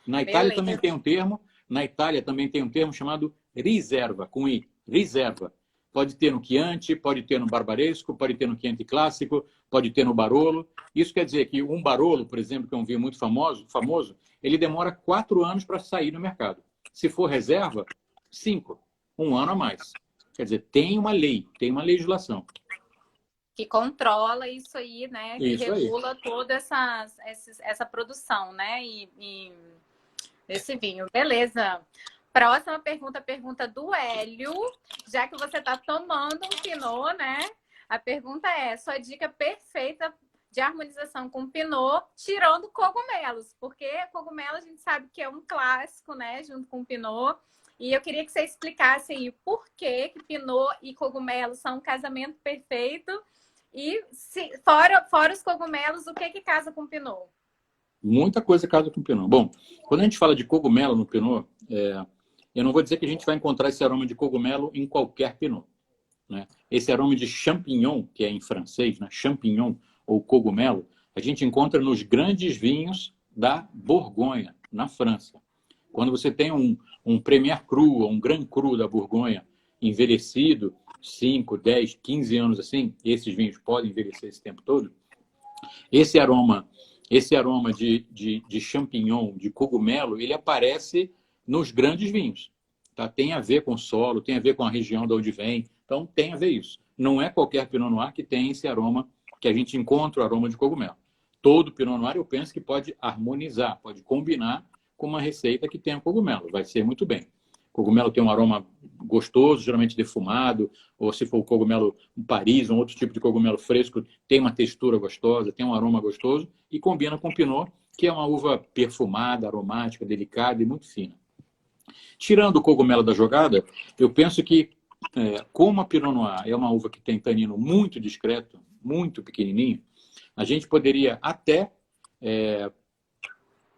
[SPEAKER 3] Na Itália
[SPEAKER 1] Beleza.
[SPEAKER 3] também tem um termo. Na Itália também tem um termo chamado riserva, com I, riserva. Pode ter no Chianti, pode ter no Barbaresco, pode ter no Chianti Clássico, pode ter no Barolo. Isso quer dizer que um Barolo, por exemplo, que é um vinho muito famoso, ele demora 4 anos para sair no mercado. Se for reserva, 5, 1 ano a mais. Quer dizer, tem uma lei, tem uma legislação.
[SPEAKER 1] Que controla isso aí, né? Que
[SPEAKER 3] Isso aí.
[SPEAKER 1] regula toda essa produção, né? E desse vinho. Beleza. Próxima pergunta do Hélio. Já que você está tomando um Pinot, né? A pergunta é, sua dica perfeita de harmonização com Pinot, tirando cogumelos. Porque cogumelo a gente sabe que é um clássico, né? Junto com Pinot. E eu queria que você explicasse aí por que Pinot e cogumelo são um casamento perfeito. E fora os cogumelos, o que casa com Pinot?
[SPEAKER 3] Muita coisa casa com Pinot. Bom, quando a gente fala de cogumelo no Pinot, eu não vou dizer que a gente vai encontrar esse aroma de cogumelo em qualquer Pinot, né? Esse aroma de champignon, que é em francês, né? Champignon ou cogumelo, a gente encontra nos grandes vinhos da Borgonha, na França. Quando você tem um Premier Cru ou um Grand Cru da Borgonha envelhecido, 5, 10, 15 anos assim, esses vinhos podem envelhecer esse tempo todo, esse aroma de champignon, de cogumelo, ele aparece nos grandes vinhos. Tá? Tem a ver com o solo, tem a ver com a região de onde vem, então tem a ver isso. Não é qualquer Pinot Noir que tem esse aroma, que a gente encontra o aroma de cogumelo. Todo Pinot Noir eu penso que pode harmonizar, pode combinar com uma receita que tenha cogumelo, vai ser muito bem. Cogumelo tem um aroma gostoso, geralmente defumado, ou se for o cogumelo Paris, um outro tipo de cogumelo fresco, tem uma textura gostosa, tem um aroma gostoso e combina com o Pinot, que é uma uva perfumada, aromática, delicada e muito fina. Tirando o cogumelo da jogada, eu penso que, como a Pinot Noir é uma uva que tem tanino muito discreto, muito pequenininho, a gente poderia até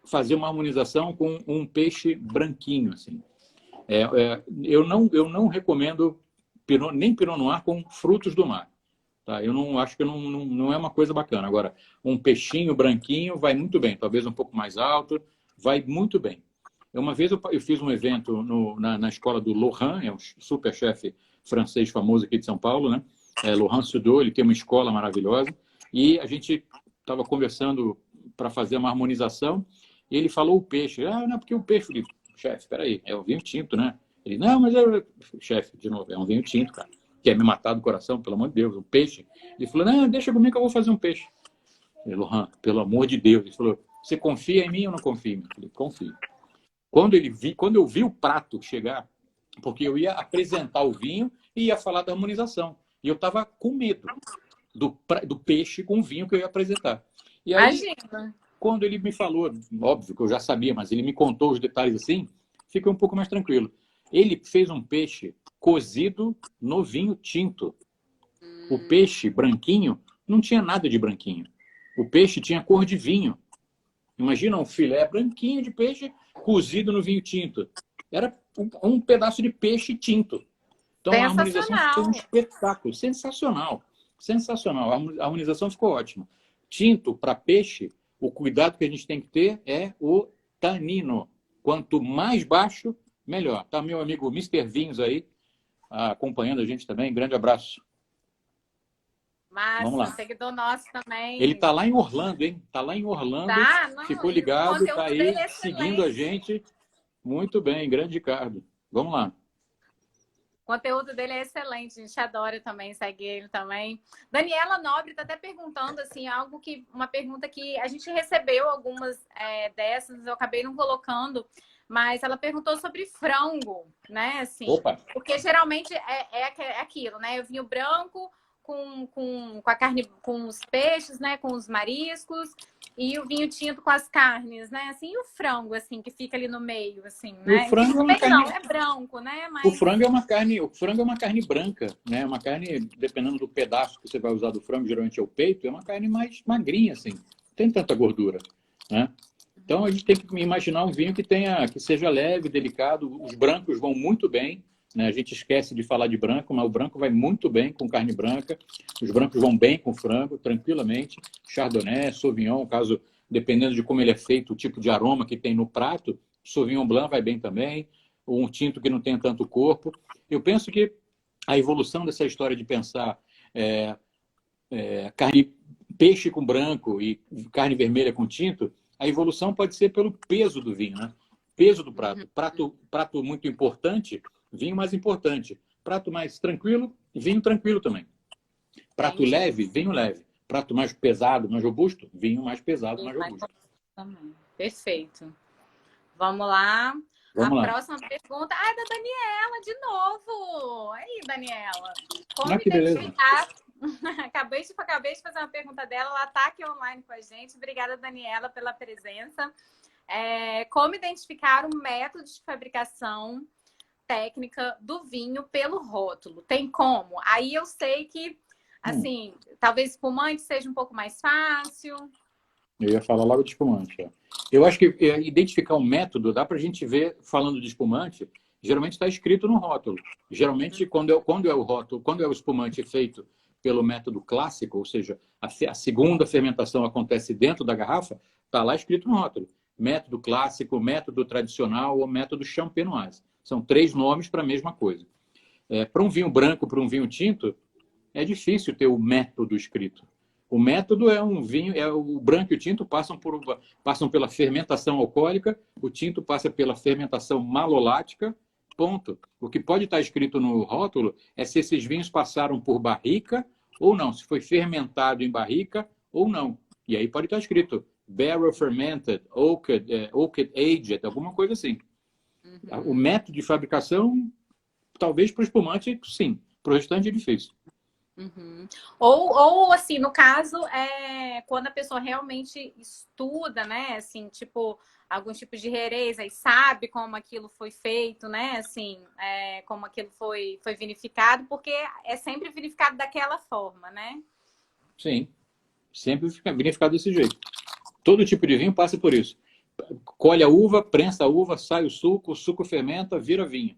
[SPEAKER 3] fazer uma harmonização com um peixe branquinho, assim. Eu não recomendo nem Pinot Noir com frutos do mar. Tá? Eu não acho que não é uma coisa bacana. Agora, um peixinho branquinho vai muito bem, talvez um pouco mais alto, vai muito bem. Uma vez eu fiz um evento na escola do Laurent, é um super chefe francês famoso aqui de São Paulo, né? Laurent Sudot, ele tem uma escola maravilhosa, e a gente estava conversando para fazer uma harmonização, e ele falou o peixe. Não, porque o peixe... Eu falei, chefe, espera aí, é um vinho tinto, né? Ele, não, mas chefe, de novo, é um vinho tinto, cara. Quer me matar do coração, pelo amor de Deus, um peixe. Ele falou, não, deixa comigo que eu vou fazer um peixe. Eu falei, Laurent, pelo amor de Deus. Ele falou, você confia em mim ou não confia em mim? Eu falei, confio. Quando eu vi o prato chegar, porque eu ia apresentar o vinho e ia falar da harmonização. E eu estava com medo do peixe com o vinho que eu ia apresentar. E aí,
[SPEAKER 1] imagina.
[SPEAKER 3] Quando ele me falou, óbvio que eu já sabia, mas ele me contou os detalhes assim, fiquei um pouco mais tranquilo. Ele fez um peixe cozido no vinho tinto. O peixe branquinho não tinha nada de branquinho. O peixe tinha cor de vinho. Imagina um filé branquinho de peixe cozido no vinho tinto. Era um pedaço de peixe tinto. Então a harmonização foi um espetáculo. Sensacional. Sensacional. A harmonização ficou ótima. Tinto para peixe, o cuidado que a gente tem que ter é o tanino. Quanto mais baixo, melhor. Tá meu amigo Mr. Vinhos aí, acompanhando a gente também. Grande abraço.
[SPEAKER 1] Massa, seguidor nosso também.
[SPEAKER 3] Ele tá lá em Orlando, hein? Tá lá em Orlando.
[SPEAKER 1] Tá, não,
[SPEAKER 3] ficou ligado, tá aí seguindo a gente. Muito bem, grande Ricardo. Vamos lá.
[SPEAKER 1] O conteúdo dele é excelente, a gente adora também, segue ele também. Daniela Nobre está até perguntando, assim, uma pergunta que a gente recebeu algumas dessas, eu acabei não colocando, mas ela perguntou sobre frango, né? Assim,
[SPEAKER 3] opa!
[SPEAKER 1] Porque geralmente é aquilo, né? O vinho branco com a carne, com os peixes, né? Com os mariscos, e o vinho tinto com as carnes, né? Assim, e o frango, assim, que fica ali no meio, assim, né?
[SPEAKER 3] O frango
[SPEAKER 1] é branco, né? Mas...
[SPEAKER 3] O frango é uma carne branca, né? Uma carne, dependendo do pedaço que você vai usar do frango, geralmente é o peito, é uma carne mais magrinha, assim. Não tem tanta gordura, né? Então a gente tem que imaginar um vinho que seja leve, delicado. Os brancos vão muito bem né? A gente esquece de falar de branco, mas o branco vai muito bem com carne branca. Os brancos vão bem com frango, tranquilamente. Chardonnay, Sauvignon, caso, dependendo de como ele é feito, o tipo de aroma que tem no prato, Sauvignon Blanc vai bem também. Ou um tinto que não tenha tanto corpo. Eu penso que a evolução dessa história de pensar peixe com branco e carne vermelha com tinto, a evolução pode ser pelo peso do vinho, né? Peso do prato. Prato muito importante, vinho mais importante. Prato mais tranquilo, vinho tranquilo também. Prato leve, vinho leve. Prato mais pesado, mais robusto, vinho mais pesado, mais robusto.
[SPEAKER 1] Também. Perfeito. Vamos lá.
[SPEAKER 3] Vamos lá.
[SPEAKER 1] Próxima pergunta é da Daniela, de novo. Aí, Daniela. Como
[SPEAKER 3] Que
[SPEAKER 1] identificar... Acabei de fazer uma pergunta dela. Ela está aqui online com a gente. Obrigada, Daniela, pela presença. Como identificar o método de fabricação técnica do vinho pelo rótulo? Tem como? Aí eu sei que, assim, talvez espumante seja um pouco mais fácil.
[SPEAKER 3] Eu ia falar logo de espumante. Eu acho que identificar um método, dá para a gente ver, falando de espumante, geralmente está escrito no rótulo. Geralmente, quando é o rótulo, quando é o espumante feito pelo método clássico, ou seja, a segunda fermentação acontece dentro da garrafa, está lá escrito no rótulo. Método clássico, método tradicional ou método champenoise. São 3 nomes para a mesma coisa. Para um vinho branco, para um vinho tinto, é difícil ter o método escrito. O método é um vinho, o branco e o tinto passam pela fermentação alcoólica, o tinto passa pela fermentação malolática, ponto. O que pode estar escrito no rótulo é se esses vinhos passaram por barrica ou não, se foi fermentado em barrica ou não. E aí pode estar escrito barrel fermented, oaked aged, alguma coisa assim. O método de fabricação, talvez para o espumante, sim. Para o restante é difícil.
[SPEAKER 1] Ou assim, no caso, quando a pessoa realmente estuda, né? Assim, tipo, alguns tipos de herês, aí sabe como aquilo foi feito, né? Assim, como aquilo foi vinificado, porque é sempre vinificado daquela forma, né?
[SPEAKER 3] Sim, sempre vinificado desse jeito. Todo tipo de vinho passa por isso. Colhe a uva, prensa a uva, sai o suco fermenta, vira vinho.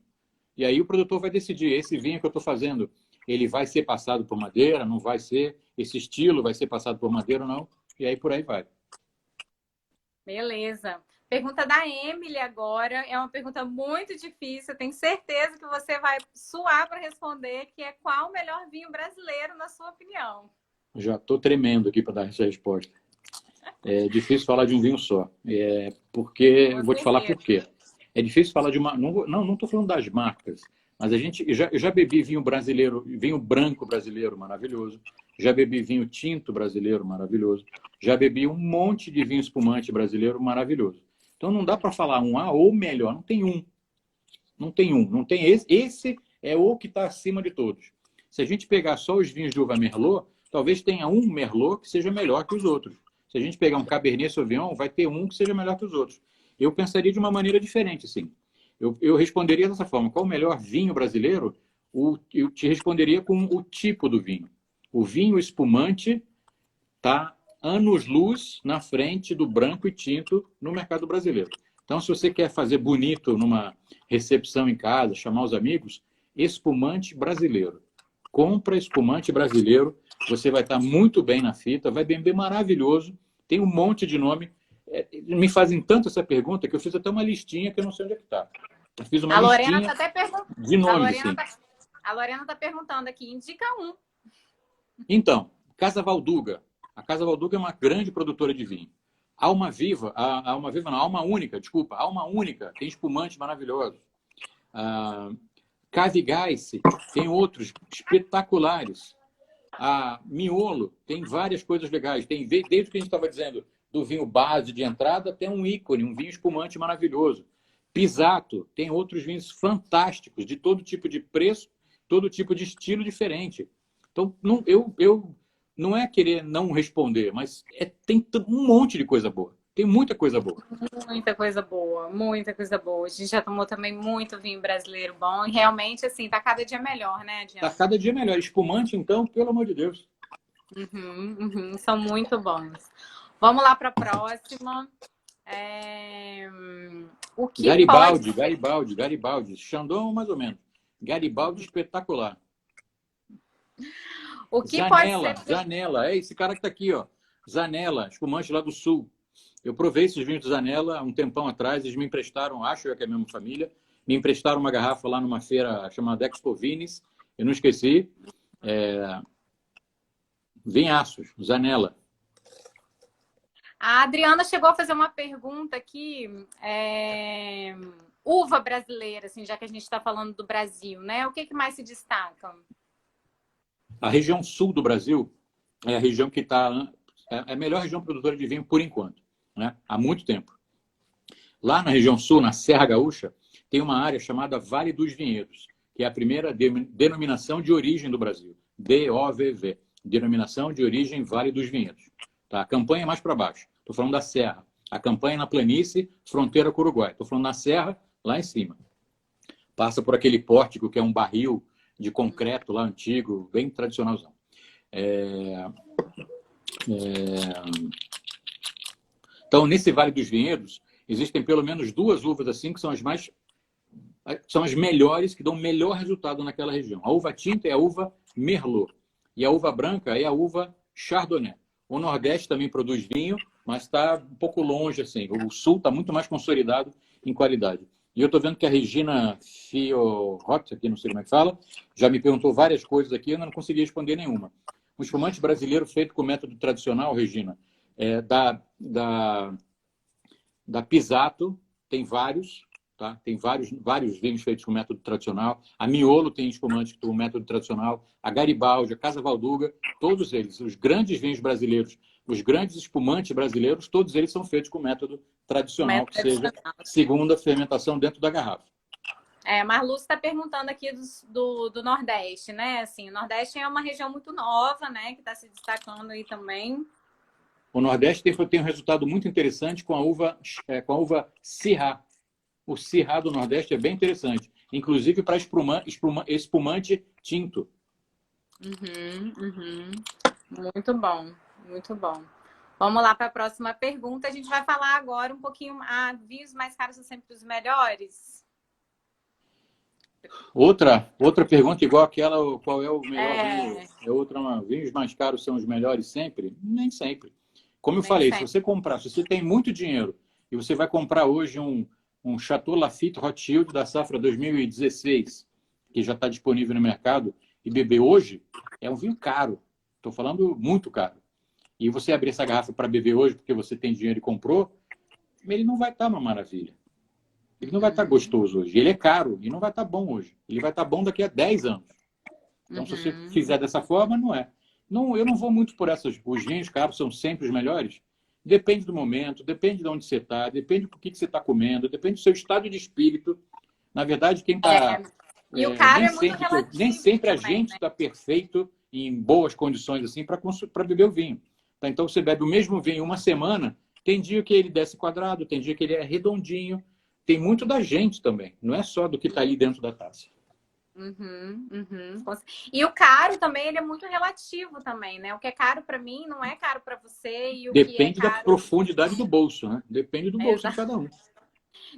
[SPEAKER 3] E aí o produtor vai decidir, esse vinho que eu estou fazendo, ele vai ser passado por madeira, não vai ser? Esse estilo vai ser passado por madeira ou não? E aí por aí vai.
[SPEAKER 1] Beleza. Pergunta da Emily agora. É uma pergunta muito difícil. Eu tenho certeza que você vai suar para responder, que é qual o melhor vinho brasileiro, na sua opinião? Já
[SPEAKER 3] estou tremendo aqui para dar essa resposta. É difícil falar de um vinho só. Porque eu vou te falar por quê. É difícil falar de uma... Não estou falando das marcas. Mas eu já bebi vinho brasileiro, vinho branco brasileiro maravilhoso. Já bebi vinho tinto brasileiro maravilhoso. Já bebi um monte de vinho espumante brasileiro maravilhoso. Então não dá para falar um ou melhor, não tem um. Não tem um, não tem esse. Esse é o que está acima de todos. Se a gente pegar só os vinhos de uva Merlot, talvez tenha um Merlot que seja melhor que os outros. Se a gente pegar um Cabernet Sauvignon, vai ter um que seja melhor que os outros. Eu pensaria de uma maneira diferente, sim. Eu responderia dessa forma. Qual o melhor vinho brasileiro? Eu te responderia com o tipo do vinho. O vinho espumante está anos-luz na frente do branco e tinto no mercado brasileiro. Então, se você quer fazer bonito numa recepção em casa, chamar os amigos, espumante brasileiro. Compra espumante brasileiro, você vai estar muito bem na fita, vai beber maravilhoso, tem um monte de nome. Me fazem tanto essa pergunta que eu fiz até uma listinha que eu não sei onde é que está. Eu fiz uma listinha
[SPEAKER 1] tá até
[SPEAKER 3] de nomes.
[SPEAKER 1] A Lorena está perguntando aqui, indica um.
[SPEAKER 3] Então, Casa Valduga. A Casa Valduga é uma grande produtora de vinho. Alma Única, tem espumantes maravilhosos. Cave Gais tem outros espetaculares. A Miolo tem várias coisas legais. Tem, desde o que a gente estava dizendo, do vinho base de entrada, tem um ícone, um vinho espumante maravilhoso. Pisato tem outros vinhos fantásticos, de todo tipo de preço, todo tipo de estilo diferente. Então, não é querer não responder, mas tem um monte de coisa boa. Tem muita coisa boa.
[SPEAKER 1] Muita coisa boa, muita coisa boa. A gente já tomou também muito vinho brasileiro bom e realmente, assim, tá cada dia melhor, né, Diana?
[SPEAKER 3] Tá cada dia melhor. Espumante, então, pelo amor de Deus.
[SPEAKER 1] São muito bons. Vamos lá para a próxima. O que
[SPEAKER 3] Garibaldi. Chandon, mais ou menos. Garibaldi espetacular.
[SPEAKER 1] O que pode ser...
[SPEAKER 3] Zanella, é esse cara que está aqui, ó. Zanella, espumante lá do Sul. Eu provei esses vinhos do Zanella há um tempão atrás, eles me emprestaram, acho que é a mesma família, me emprestaram uma garrafa lá numa feira chamada Expo Vines, eu não esqueci. Vinhaços, Zanella.
[SPEAKER 1] A Adriana chegou a fazer uma pergunta aqui, uva brasileira, assim, já que a gente está falando do Brasil, né? O que mais se destaca?
[SPEAKER 3] A região sul do Brasil é a região que está... É a melhor região produtora de vinho por enquanto, né? Há muito tempo. Lá na região sul, na Serra Gaúcha, tem uma área chamada Vale dos Vinhedos, que é a primeira denominação de origem do Brasil. DOVV, denominação de origem Vale dos Vinhedos. Tá? A campanha é mais para baixo. Estou falando da Serra. A campanha é na planície, fronteira com o Uruguai. Estou falando na Serra, lá em cima. Passa por aquele pórtico que é um barril de concreto lá antigo, bem tradicionalzão. Então, nesse Vale dos Vinhedos, existem pelo menos duas uvas assim que são as melhores, que dão o melhor resultado naquela região. A uva tinta é a uva Merlot e a uva branca é a uva Chardonnay. O Nordeste também produz vinho, mas está um pouco longe, assim. O Sul está muito mais consolidado em qualidade. E eu estou vendo que a Regina Fiorot, aqui não sei como é que fala, já me perguntou várias coisas aqui, eu não consegui responder nenhuma. Um espumante brasileiro feito com método tradicional, Regina, da Pisato, tem vários, tá? Tem vários vinhos feitos com método tradicional. A Miolo tem espumante com método tradicional. A Garibaldi, a Casa Valduga, todos eles, os grandes vinhos brasileiros, os grandes espumantes brasileiros, todos eles são feitos com método tradicional, que seja segunda fermentação dentro da garrafa.
[SPEAKER 1] Marluce está perguntando aqui do Nordeste, né? Assim, o Nordeste é uma região muito nova, né? Que está se destacando aí também.
[SPEAKER 3] O Nordeste tem um resultado muito interessante com a uva Syrah. O Syrah do Nordeste é bem interessante, inclusive para espumante tinto.
[SPEAKER 1] Muito bom, muito bom. Vamos lá para a próxima pergunta. A gente vai falar agora um pouquinho. Vinhos mais caros são sempre os melhores?
[SPEAKER 3] Outra pergunta igual aquela, qual é o melhor vinho? Vinhos mais caros são os melhores sempre? Nem sempre. Como eu falei, se você tem muito dinheiro e você vai comprar hoje um Chateau Lafite Rothschild da safra 2016, que já está disponível no mercado, e beber hoje, é um vinho caro. Estou falando muito caro. E você abrir essa garrafa para beber hoje porque você tem dinheiro e comprou, ele não vai estar uma maravilha. Ele não vai estar gostoso hoje. Ele é caro e não vai estar bom hoje. Ele vai estar bom daqui a 10 anos. Então, se você fizer dessa forma, não é. Não, eu não vou muito por essas... Os vinhos caros são sempre os melhores. Depende do momento, depende de onde você está, depende do que você está comendo, depende do seu estado de espírito. Na verdade, quem está...
[SPEAKER 1] E o caro é muito relativo.
[SPEAKER 3] Nem sempre a
[SPEAKER 1] também,
[SPEAKER 3] gente está perfeito, em boas condições assim para beber o vinho. Tá? Então, você bebe o mesmo vinho uma semana, tem dia que ele desce quadrado, tem dia que ele é redondinho. Tem muito da gente também, não é só do que está ali dentro da taça.
[SPEAKER 1] E o caro também, ele é muito relativo também, né? O que é caro para mim não é caro para você. E o
[SPEAKER 3] Depende
[SPEAKER 1] que é caro...
[SPEAKER 3] da profundidade do bolso, né? Depende do bolso de cada um.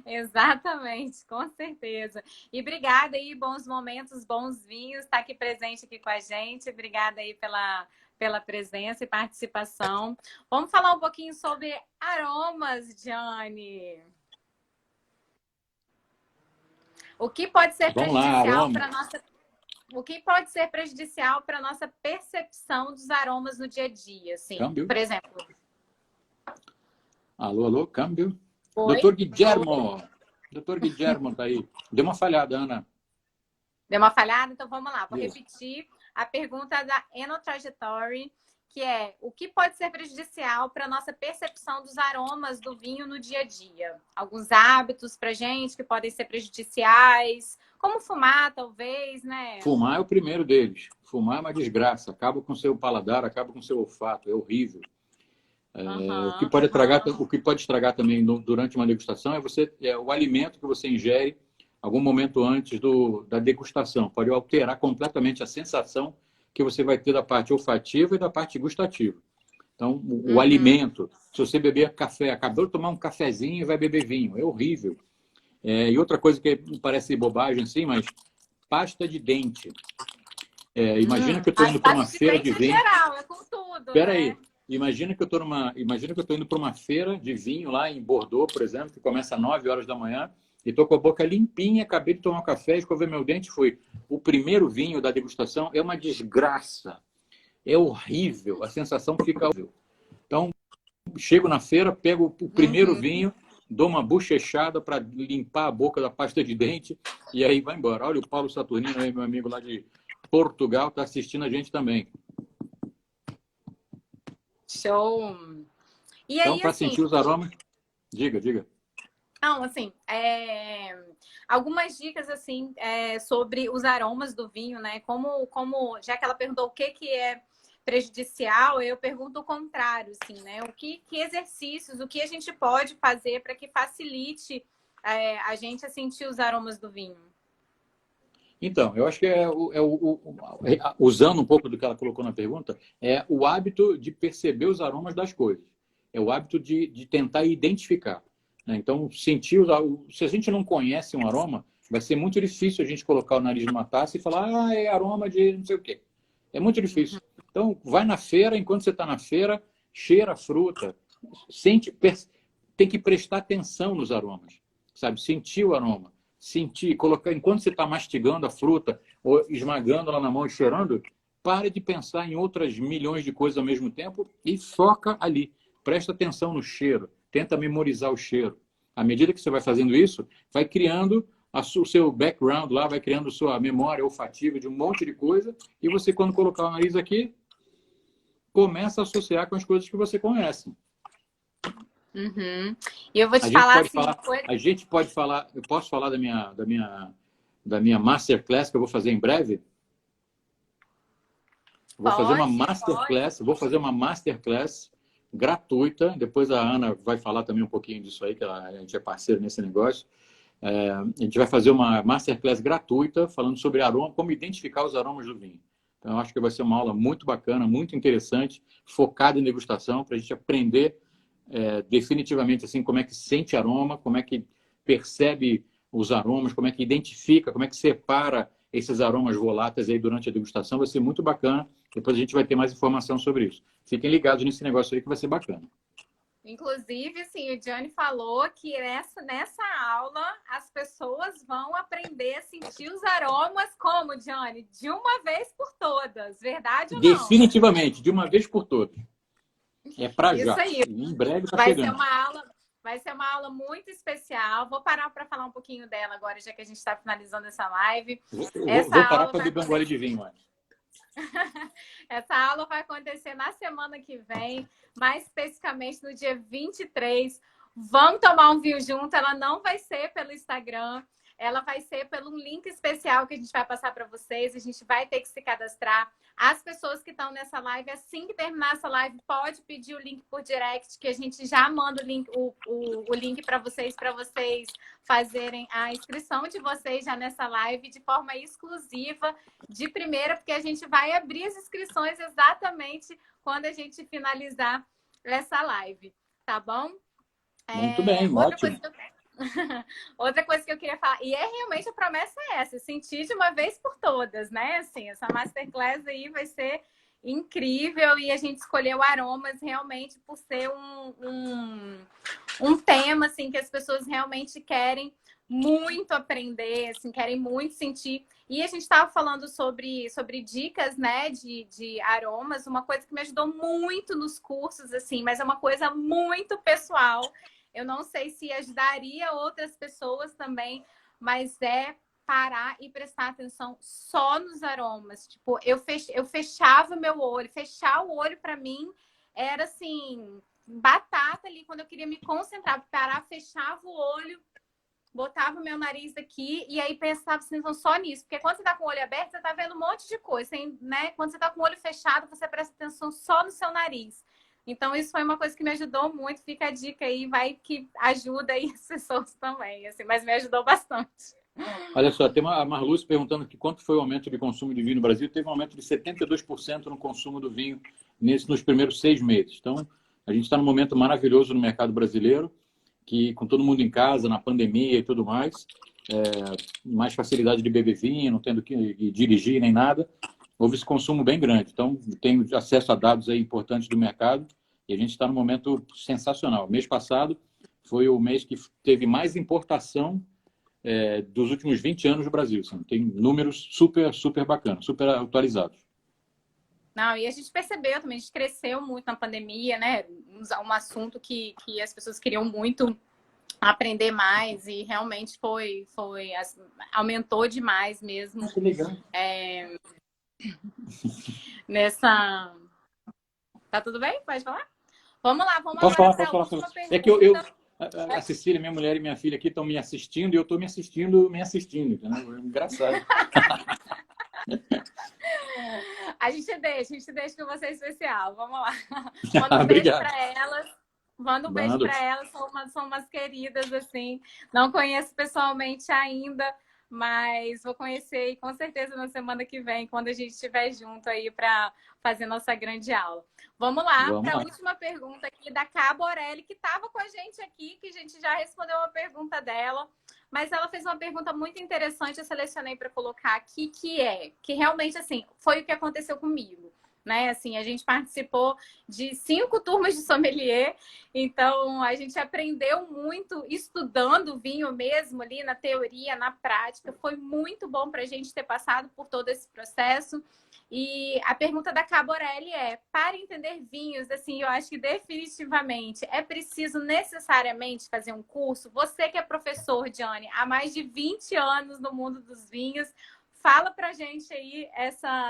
[SPEAKER 1] Exatamente, com certeza. E obrigada aí, bons momentos, bons vinhos, tá aqui presente aqui com a gente. Obrigada aí pela presença e participação. Vamos falar um pouquinho sobre aromas, Gianni. O que pode ser prejudicial para nossa... O que pode ser prejudicial para nossa percepção dos aromas no dia a dia, assim?
[SPEAKER 3] Câmbio.
[SPEAKER 1] Por exemplo.
[SPEAKER 3] Alô, câmbio.
[SPEAKER 1] Oi?
[SPEAKER 3] Doutor Guilhermo. Doutor Guilhermo tá aí. Deu uma falhada, Ana.
[SPEAKER 1] Deu uma falhada? Então vamos lá. Vou repetir a pergunta da Enotrajectory, que é: o que pode ser prejudicial para a nossa percepção dos aromas do vinho no dia a dia? Alguns hábitos para gente que podem ser prejudiciais, como fumar, talvez, né?
[SPEAKER 3] Fumar é o primeiro deles. Fumar é uma desgraça. Acaba com o seu paladar, acaba com o seu olfato. É horrível. O que pode estragar também durante uma degustação é o alimento que você ingere algum momento antes da degustação. Pode alterar completamente a sensação que você vai ter da parte olfativa e da parte gustativa. Então, o alimento, se você beber café, acabou de tomar um cafezinho e vai beber vinho, é horrível. E outra coisa que parece bobagem, assim, mas pasta de dente. Imagina que eu estou indo para uma
[SPEAKER 1] Pasta
[SPEAKER 3] feira
[SPEAKER 1] de
[SPEAKER 3] de
[SPEAKER 1] dente em
[SPEAKER 3] vinho.
[SPEAKER 1] geral, é com tudo,
[SPEAKER 3] Espera
[SPEAKER 1] né?
[SPEAKER 3] aí. Imagina que eu estou indo para uma feira de vinho lá em Bordeaux, por exemplo, que começa às 9 horas da manhã, e estou com a boca limpinha, acabei de tomar um café, escovei meu dente, fui. O primeiro vinho da degustação é uma desgraça. É horrível, a sensação fica horrível. Então, chego na feira, pego o primeiro vinho, dou uma bochechada para limpar a boca da pasta de dente e aí vai embora. Olha, o Paulo Saturnino aí, meu amigo lá de Portugal, está assistindo a gente também.
[SPEAKER 1] Show! E
[SPEAKER 3] Então,
[SPEAKER 1] aí,
[SPEAKER 3] para
[SPEAKER 1] assim,
[SPEAKER 3] sentir os aromas, diga.
[SPEAKER 1] não, assim, algumas dicas, assim, sobre os aromas do vinho, né? Já que ela perguntou o que é prejudicial, eu pergunto o contrário, assim, né? Que exercícios, o que a gente pode fazer para que facilite a gente a sentir os aromas do vinho?
[SPEAKER 3] Então, eu acho que usando um pouco do que ela colocou na pergunta, é o hábito de perceber os aromas das coisas. É o hábito de tentar identificar, né? Então, se a gente não conhece um aroma, vai ser muito difícil a gente colocar o nariz numa taça e falar, é aroma de não sei o quê. É muito difícil. Então, vai na feira, enquanto você está na feira, cheira a fruta, tem que prestar atenção nos aromas, sabe? Sentir o aroma. Sentir, colocar, enquanto você está mastigando a fruta ou esmagando ela na mão e cheirando, pare de pensar em outras milhões de coisas ao mesmo tempo e foca ali. Presta atenção no cheiro, tenta memorizar o cheiro. À medida que você vai fazendo isso, vai criando o seu background lá, vai criando sua memória olfativa de um monte de coisa e você, quando colocar o nariz aqui, começa a associar com as coisas que você conhece.
[SPEAKER 1] E eu vou te falar assim,
[SPEAKER 3] a gente pode falar, eu posso falar da minha masterclass que eu vou fazer em breve? Vou fazer uma masterclass gratuita. Depois a Ana vai falar também um pouquinho disso aí, que a gente é parceiro nesse negócio. A gente vai fazer uma masterclass gratuita falando sobre aroma, como identificar os aromas do vinho. Então, eu acho que vai ser uma aula muito bacana, muito interessante, focada em degustação, para a gente aprender definitivamente assim como é que sente aroma, como é que percebe os aromas, como é que identifica, como é que separa esses aromas voláteis aí durante a degustação. Vai ser muito bacana. Depois a gente vai ter mais informação sobre isso. Fiquem ligados nesse negócio aí que vai ser bacana.
[SPEAKER 1] Inclusive, assim, o Johnny falou que nessa aula as pessoas vão aprender a sentir os aromas como, Johnny? De uma vez por todas, verdade ou não?
[SPEAKER 3] Definitivamente, de uma vez por todas. É para já.
[SPEAKER 1] Isso aí.
[SPEAKER 3] Em breve está chegando.
[SPEAKER 1] Vai ser uma aula muito especial. Vou parar para falar um pouquinho dela agora, já que a gente está finalizando essa live.
[SPEAKER 3] Vou parar para beber um gole de vinho antes.
[SPEAKER 1] Essa aula vai acontecer na semana que vem, mais especificamente no dia 23. Vamos tomar um vinho junto. Ela não vai ser pelo Instagram, ela vai ser pelo link especial que a gente vai passar para vocês. A gente vai ter que se cadastrar. As pessoas que estão nessa live, assim que terminar essa live, pode pedir o link por direct, que a gente já manda o link para vocês fazerem a inscrição de vocês já nessa live de forma exclusiva, de primeira, porque a gente vai abrir as inscrições exatamente quando a gente finalizar essa live, tá bom?
[SPEAKER 3] Muito bem, ótimo.
[SPEAKER 1] Outra coisa que eu queria falar, e realmente a promessa é essa, sentir de uma vez por todas, né? Assim, essa masterclass aí vai ser incrível e a gente escolheu aromas realmente por ser um tema, assim, que as pessoas realmente querem muito aprender, assim, querem muito sentir. E a gente estava falando sobre dicas, né, de aromas, uma coisa que me ajudou muito nos cursos, assim, mas é uma coisa muito pessoal. Eu não sei se ajudaria outras pessoas também, mas é parar e prestar atenção só nos aromas. Tipo, eu fechava meu olho. Fechar o olho para mim era assim, batata ali. Quando eu queria me concentrar, parar, fechava o olho, botava o meu nariz aqui e aí prestava atenção só nisso. Porque quando você tá com o olho aberto, você tá vendo um monte de coisa, né? Quando você tá com o olho fechado, você presta atenção só no seu nariz. Então, isso foi uma coisa que me ajudou muito. Fica a dica aí, vai que ajuda aí as pessoas também, assim, mas me ajudou bastante.
[SPEAKER 3] Olha só, tem a Marluz perguntando que quanto foi o aumento de consumo de vinho no Brasil. Teve um aumento de 72% no consumo do vinho nos primeiros 6 meses. Então, a gente está num momento maravilhoso no mercado brasileiro, que com todo mundo em casa, na pandemia e tudo mais, mais facilidade de beber vinho, não tendo que dirigir nem nada, houve esse consumo bem grande. Então, tenho acesso a dados aí importantes do mercado e a gente está num momento sensacional. Mês passado foi o mês que teve mais importação dos últimos 20 anos do Brasil. Assim, tem números super, super bacanas, super atualizados.
[SPEAKER 1] Não, e a gente percebeu também, a gente cresceu muito na pandemia, né? Um assunto que as pessoas queriam muito aprender mais e realmente aumentou demais mesmo.
[SPEAKER 3] Que legal.
[SPEAKER 1] Nessa... Tá tudo bem? Pode falar? Vamos lá, vamos
[SPEAKER 3] Posso
[SPEAKER 1] agora
[SPEAKER 3] falar,
[SPEAKER 1] para a
[SPEAKER 3] posso falar.
[SPEAKER 1] última pergunta.
[SPEAKER 3] É que a Cecília, minha mulher e minha filha aqui estão me assistindo e eu estou me assistindo, entendeu? É engraçado.
[SPEAKER 1] A gente deixa com você especial. Vamos lá. Manda um beijo
[SPEAKER 3] Obrigado.
[SPEAKER 1] para elas. Manda um beijo para elas. São umas queridas, assim. Não conheço pessoalmente ainda, mas vou conhecer e com certeza na semana que vem, quando a gente estiver junto aí para fazer nossa grande aula. Vamos lá para a última pergunta aqui da Cabo Aureli, que estava com a gente aqui, que a gente já respondeu uma pergunta dela, mas ela fez uma pergunta muito interessante, eu selecionei para colocar aqui, que realmente, assim, foi o que aconteceu comigo. Né? Assim, a gente participou de 5 turmas de sommelier, então a gente aprendeu muito estudando vinho mesmo ali na teoria, na prática. Foi muito bom para a gente ter passado por todo esse processo. E a pergunta da Cabo Aureli é: para entender vinhos, assim, eu acho que definitivamente é preciso necessariamente fazer um curso? Você que é professor, Diane, há mais de 20 anos no mundo dos vinhos, fala pra gente aí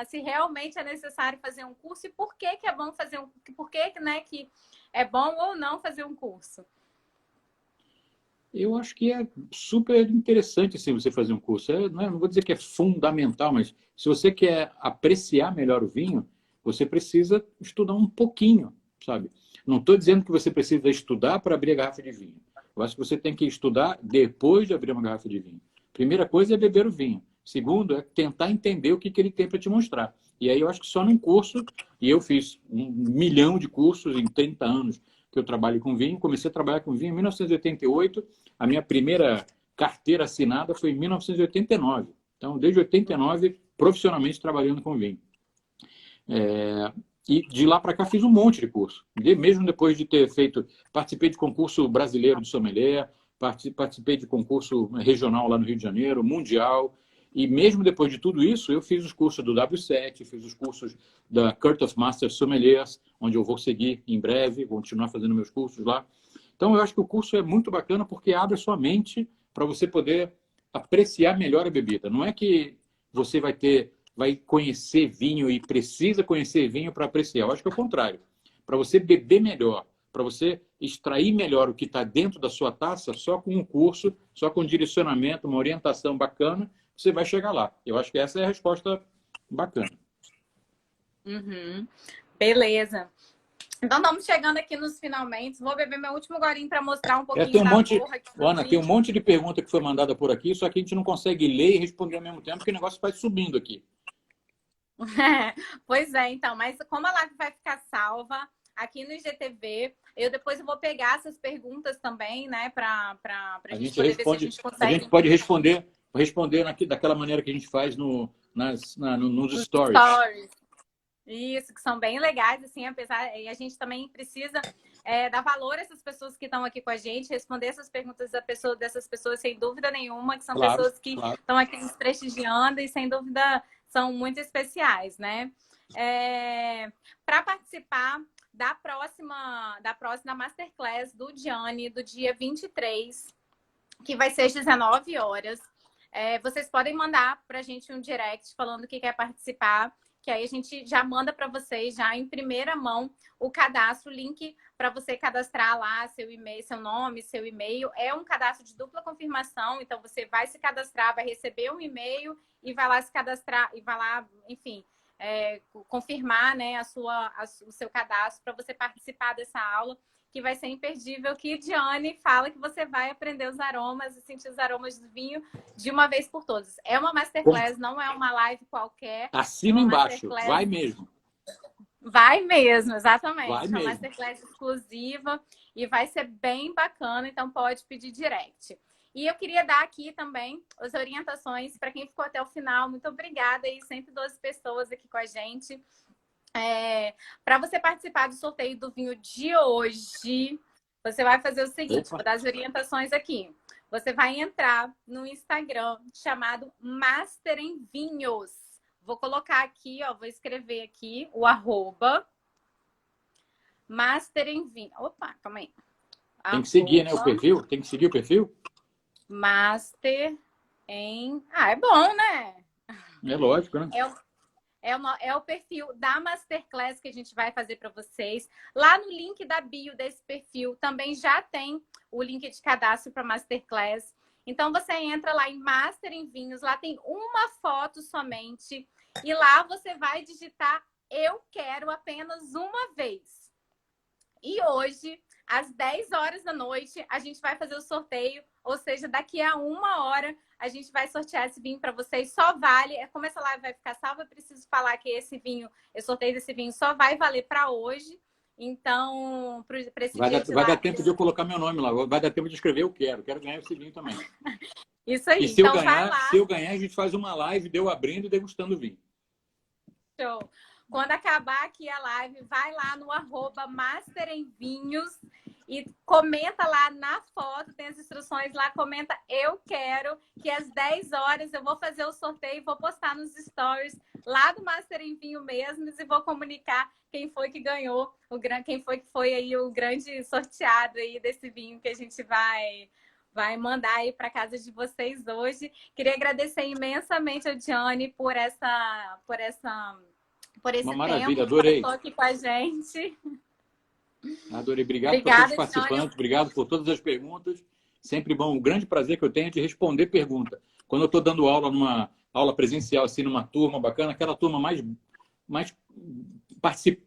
[SPEAKER 1] se realmente é necessário fazer um curso e por que é bom fazer por que, né, que é bom ou não fazer um curso.
[SPEAKER 3] Eu acho que é super interessante assim, você fazer um curso. Não vou dizer que é fundamental, mas se você quer apreciar melhor o vinho, você precisa estudar um pouquinho, sabe? Não estou dizendo que você precisa estudar para abrir a garrafa de vinho. Eu acho que você tem que estudar depois de abrir uma garrafa de vinho. Primeira coisa é beber o vinho. Segundo, é tentar entender o que ele tem para te mostrar. E aí eu acho que só num curso, e eu fiz 1 milhão de cursos em 30 anos que eu trabalho com vinho. Comecei a trabalhar com vinho em 1988. A minha primeira carteira assinada foi em 1989. Então, desde 89, profissionalmente trabalhando com vinho. E de lá para cá fiz um monte de curso. Mesmo depois de ter participei de concurso brasileiro de sommelier, participei de concurso regional lá no Rio de Janeiro, mundial. E mesmo depois de tudo isso, eu fiz os cursos do W7, fiz os cursos da Court of Master Sommeliers, onde eu vou seguir em breve, vou continuar fazendo meus cursos lá. Então, eu acho que o curso é muito bacana porque abre a sua mente para você poder apreciar melhor a bebida. Não é que você vai conhecer vinho e precisa conhecer vinho para apreciar. Eu acho que é o contrário. Para você beber melhor, para você extrair melhor o que está dentro da sua taça, só com um curso, só com um direcionamento, uma orientação bacana, você vai chegar lá. Eu acho que essa é a resposta bacana.
[SPEAKER 1] Uhum. Beleza. Então, estamos chegando aqui nos finalmente. Vou beber meu último golinho para mostrar um pouquinho da porra aqui.
[SPEAKER 3] Ana, tem um monte de pergunta que foi mandada por aqui, só que a gente não consegue ler e responder ao mesmo tempo, porque o negócio vai subindo aqui.
[SPEAKER 1] Pois é, então. Mas como a live vai ficar salva aqui no IGTV, depois eu vou pegar essas perguntas também, né? Para a gente poder ver se a gente consegue.
[SPEAKER 3] A gente pode responder daquela maneira que a gente faz nos stories.
[SPEAKER 1] Isso, que são bem legais, assim, e a gente também precisa dar valor a essas pessoas que estão aqui com a gente, responder essas perguntas dessas pessoas, sem dúvida nenhuma, que são pessoas que estão aqui nos prestigiando e, sem dúvida, são muito especiais, né? Para participar da próxima Masterclass do Diane, do dia 23, que vai ser às 19 horas, vocês podem mandar para a gente um direct falando que quer participar, que aí a gente já manda para vocês, já em primeira mão, o cadastro, o link para você cadastrar lá seu e-mail, seu nome, seu e-mail. É um cadastro de dupla confirmação, então você vai se cadastrar, vai receber um e-mail e vai lá se cadastrar, e vai lá, enfim, confirmar, né, o seu cadastro para você participar dessa aula, que vai ser imperdível, que Diane fala que você vai aprender os aromas e sentir os aromas do vinho de uma vez por todas. É uma Masterclass, não é uma live qualquer.
[SPEAKER 3] Assina embaixo, vai mesmo.
[SPEAKER 1] Vai mesmo, exatamente.
[SPEAKER 3] Vai mesmo.
[SPEAKER 1] É uma Masterclass exclusiva e vai ser bem bacana, então pode pedir direct. E eu queria dar aqui também as orientações para quem ficou até o final. Muito obrigada aí, 112 pessoas aqui com a gente. Para você participar do sorteio do vinho de hoje, você vai fazer o seguinte, vou dar as orientações aqui. Você vai entrar no Instagram chamado Master em Vinhos. Vou colocar aqui, ó, vou escrever aqui o @ Master em Vinhos. Opa, calma aí.
[SPEAKER 3] Tem que seguir, né, o perfil? Tem que seguir o perfil?
[SPEAKER 1] Master em... Ah, é bom, né?
[SPEAKER 3] É lógico, né?
[SPEAKER 1] É o perfil da Masterclass que a gente vai fazer para vocês. Lá no link da bio desse perfil também já tem o link de cadastro para Masterclass. Então você entra lá em Master em Vinhos, lá tem uma foto somente. E lá você vai digitar "eu quero" apenas uma vez. E hoje, às 10 horas da noite, a gente vai fazer o sorteio. Ou seja, daqui a 1 hora a gente vai sortear esse vinho para vocês. Só vale, como essa live vai ficar salva, eu preciso falar que esse sorteio desse vinho só vai valer para hoje. Então, para esse
[SPEAKER 3] vai
[SPEAKER 1] dia
[SPEAKER 3] dar,
[SPEAKER 1] de
[SPEAKER 3] vai dar
[SPEAKER 1] live...
[SPEAKER 3] tempo de eu colocar meu nome lá. Vai dar tempo de escrever "eu quero". Quero ganhar esse vinho também.
[SPEAKER 1] Isso aí.
[SPEAKER 3] E se
[SPEAKER 1] então,
[SPEAKER 3] eu ganhar, a gente faz uma live de eu abrindo e degustando o vinho.
[SPEAKER 1] Show. Quando acabar aqui a live, vai lá no @ Master em Vinhos e comenta lá na foto, tem as instruções lá, comenta "eu quero", que às 10 horas eu vou fazer o sorteio, vou postar nos stories lá do Master em Vinho mesmo e vou comunicar quem foi que ganhou, quem foi aí o grande sorteado aí desse vinho que a gente vai mandar aí para casa de vocês hoje. Queria agradecer imensamente a Diane por esse
[SPEAKER 3] Uma maravilha,
[SPEAKER 1] tempo que
[SPEAKER 3] adorei.
[SPEAKER 1] passou aqui com a gente.
[SPEAKER 3] Adorei. Obrigado
[SPEAKER 1] Obrigada,
[SPEAKER 3] por todos os participantes, obrigado por todas as perguntas. Sempre bom, um grande prazer que eu tenho de responder pergunta. Quando eu estou dando aula numa aula presencial, assim, numa turma bacana, aquela turma mais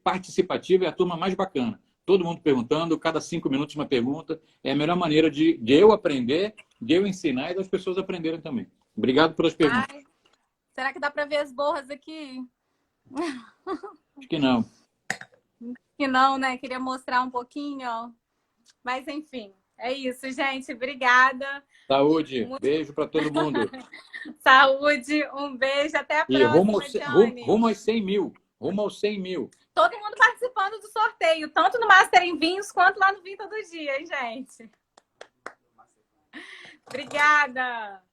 [SPEAKER 3] participativa é a turma mais bacana. Todo mundo perguntando, cada 5 minutos uma pergunta. É a melhor maneira de eu aprender, de eu ensinar e das pessoas aprenderem também. Obrigado pelas perguntas.
[SPEAKER 1] Ai, será que dá para ver as borras aqui?
[SPEAKER 3] Acho que não.
[SPEAKER 1] Que não, né? Queria mostrar um pouquinho, ó. Mas, enfim, é isso, gente. Obrigada.
[SPEAKER 3] Saúde. Beijo para todo mundo.
[SPEAKER 1] Saúde. Um beijo. Até a próxima, Diane.
[SPEAKER 3] Rumo aos 100 mil. Rumo aos 100 mil.
[SPEAKER 1] Todo mundo participando do sorteio, tanto no Master em Vinhos quanto lá no Vinho Todo Dia, hein, gente? Obrigada.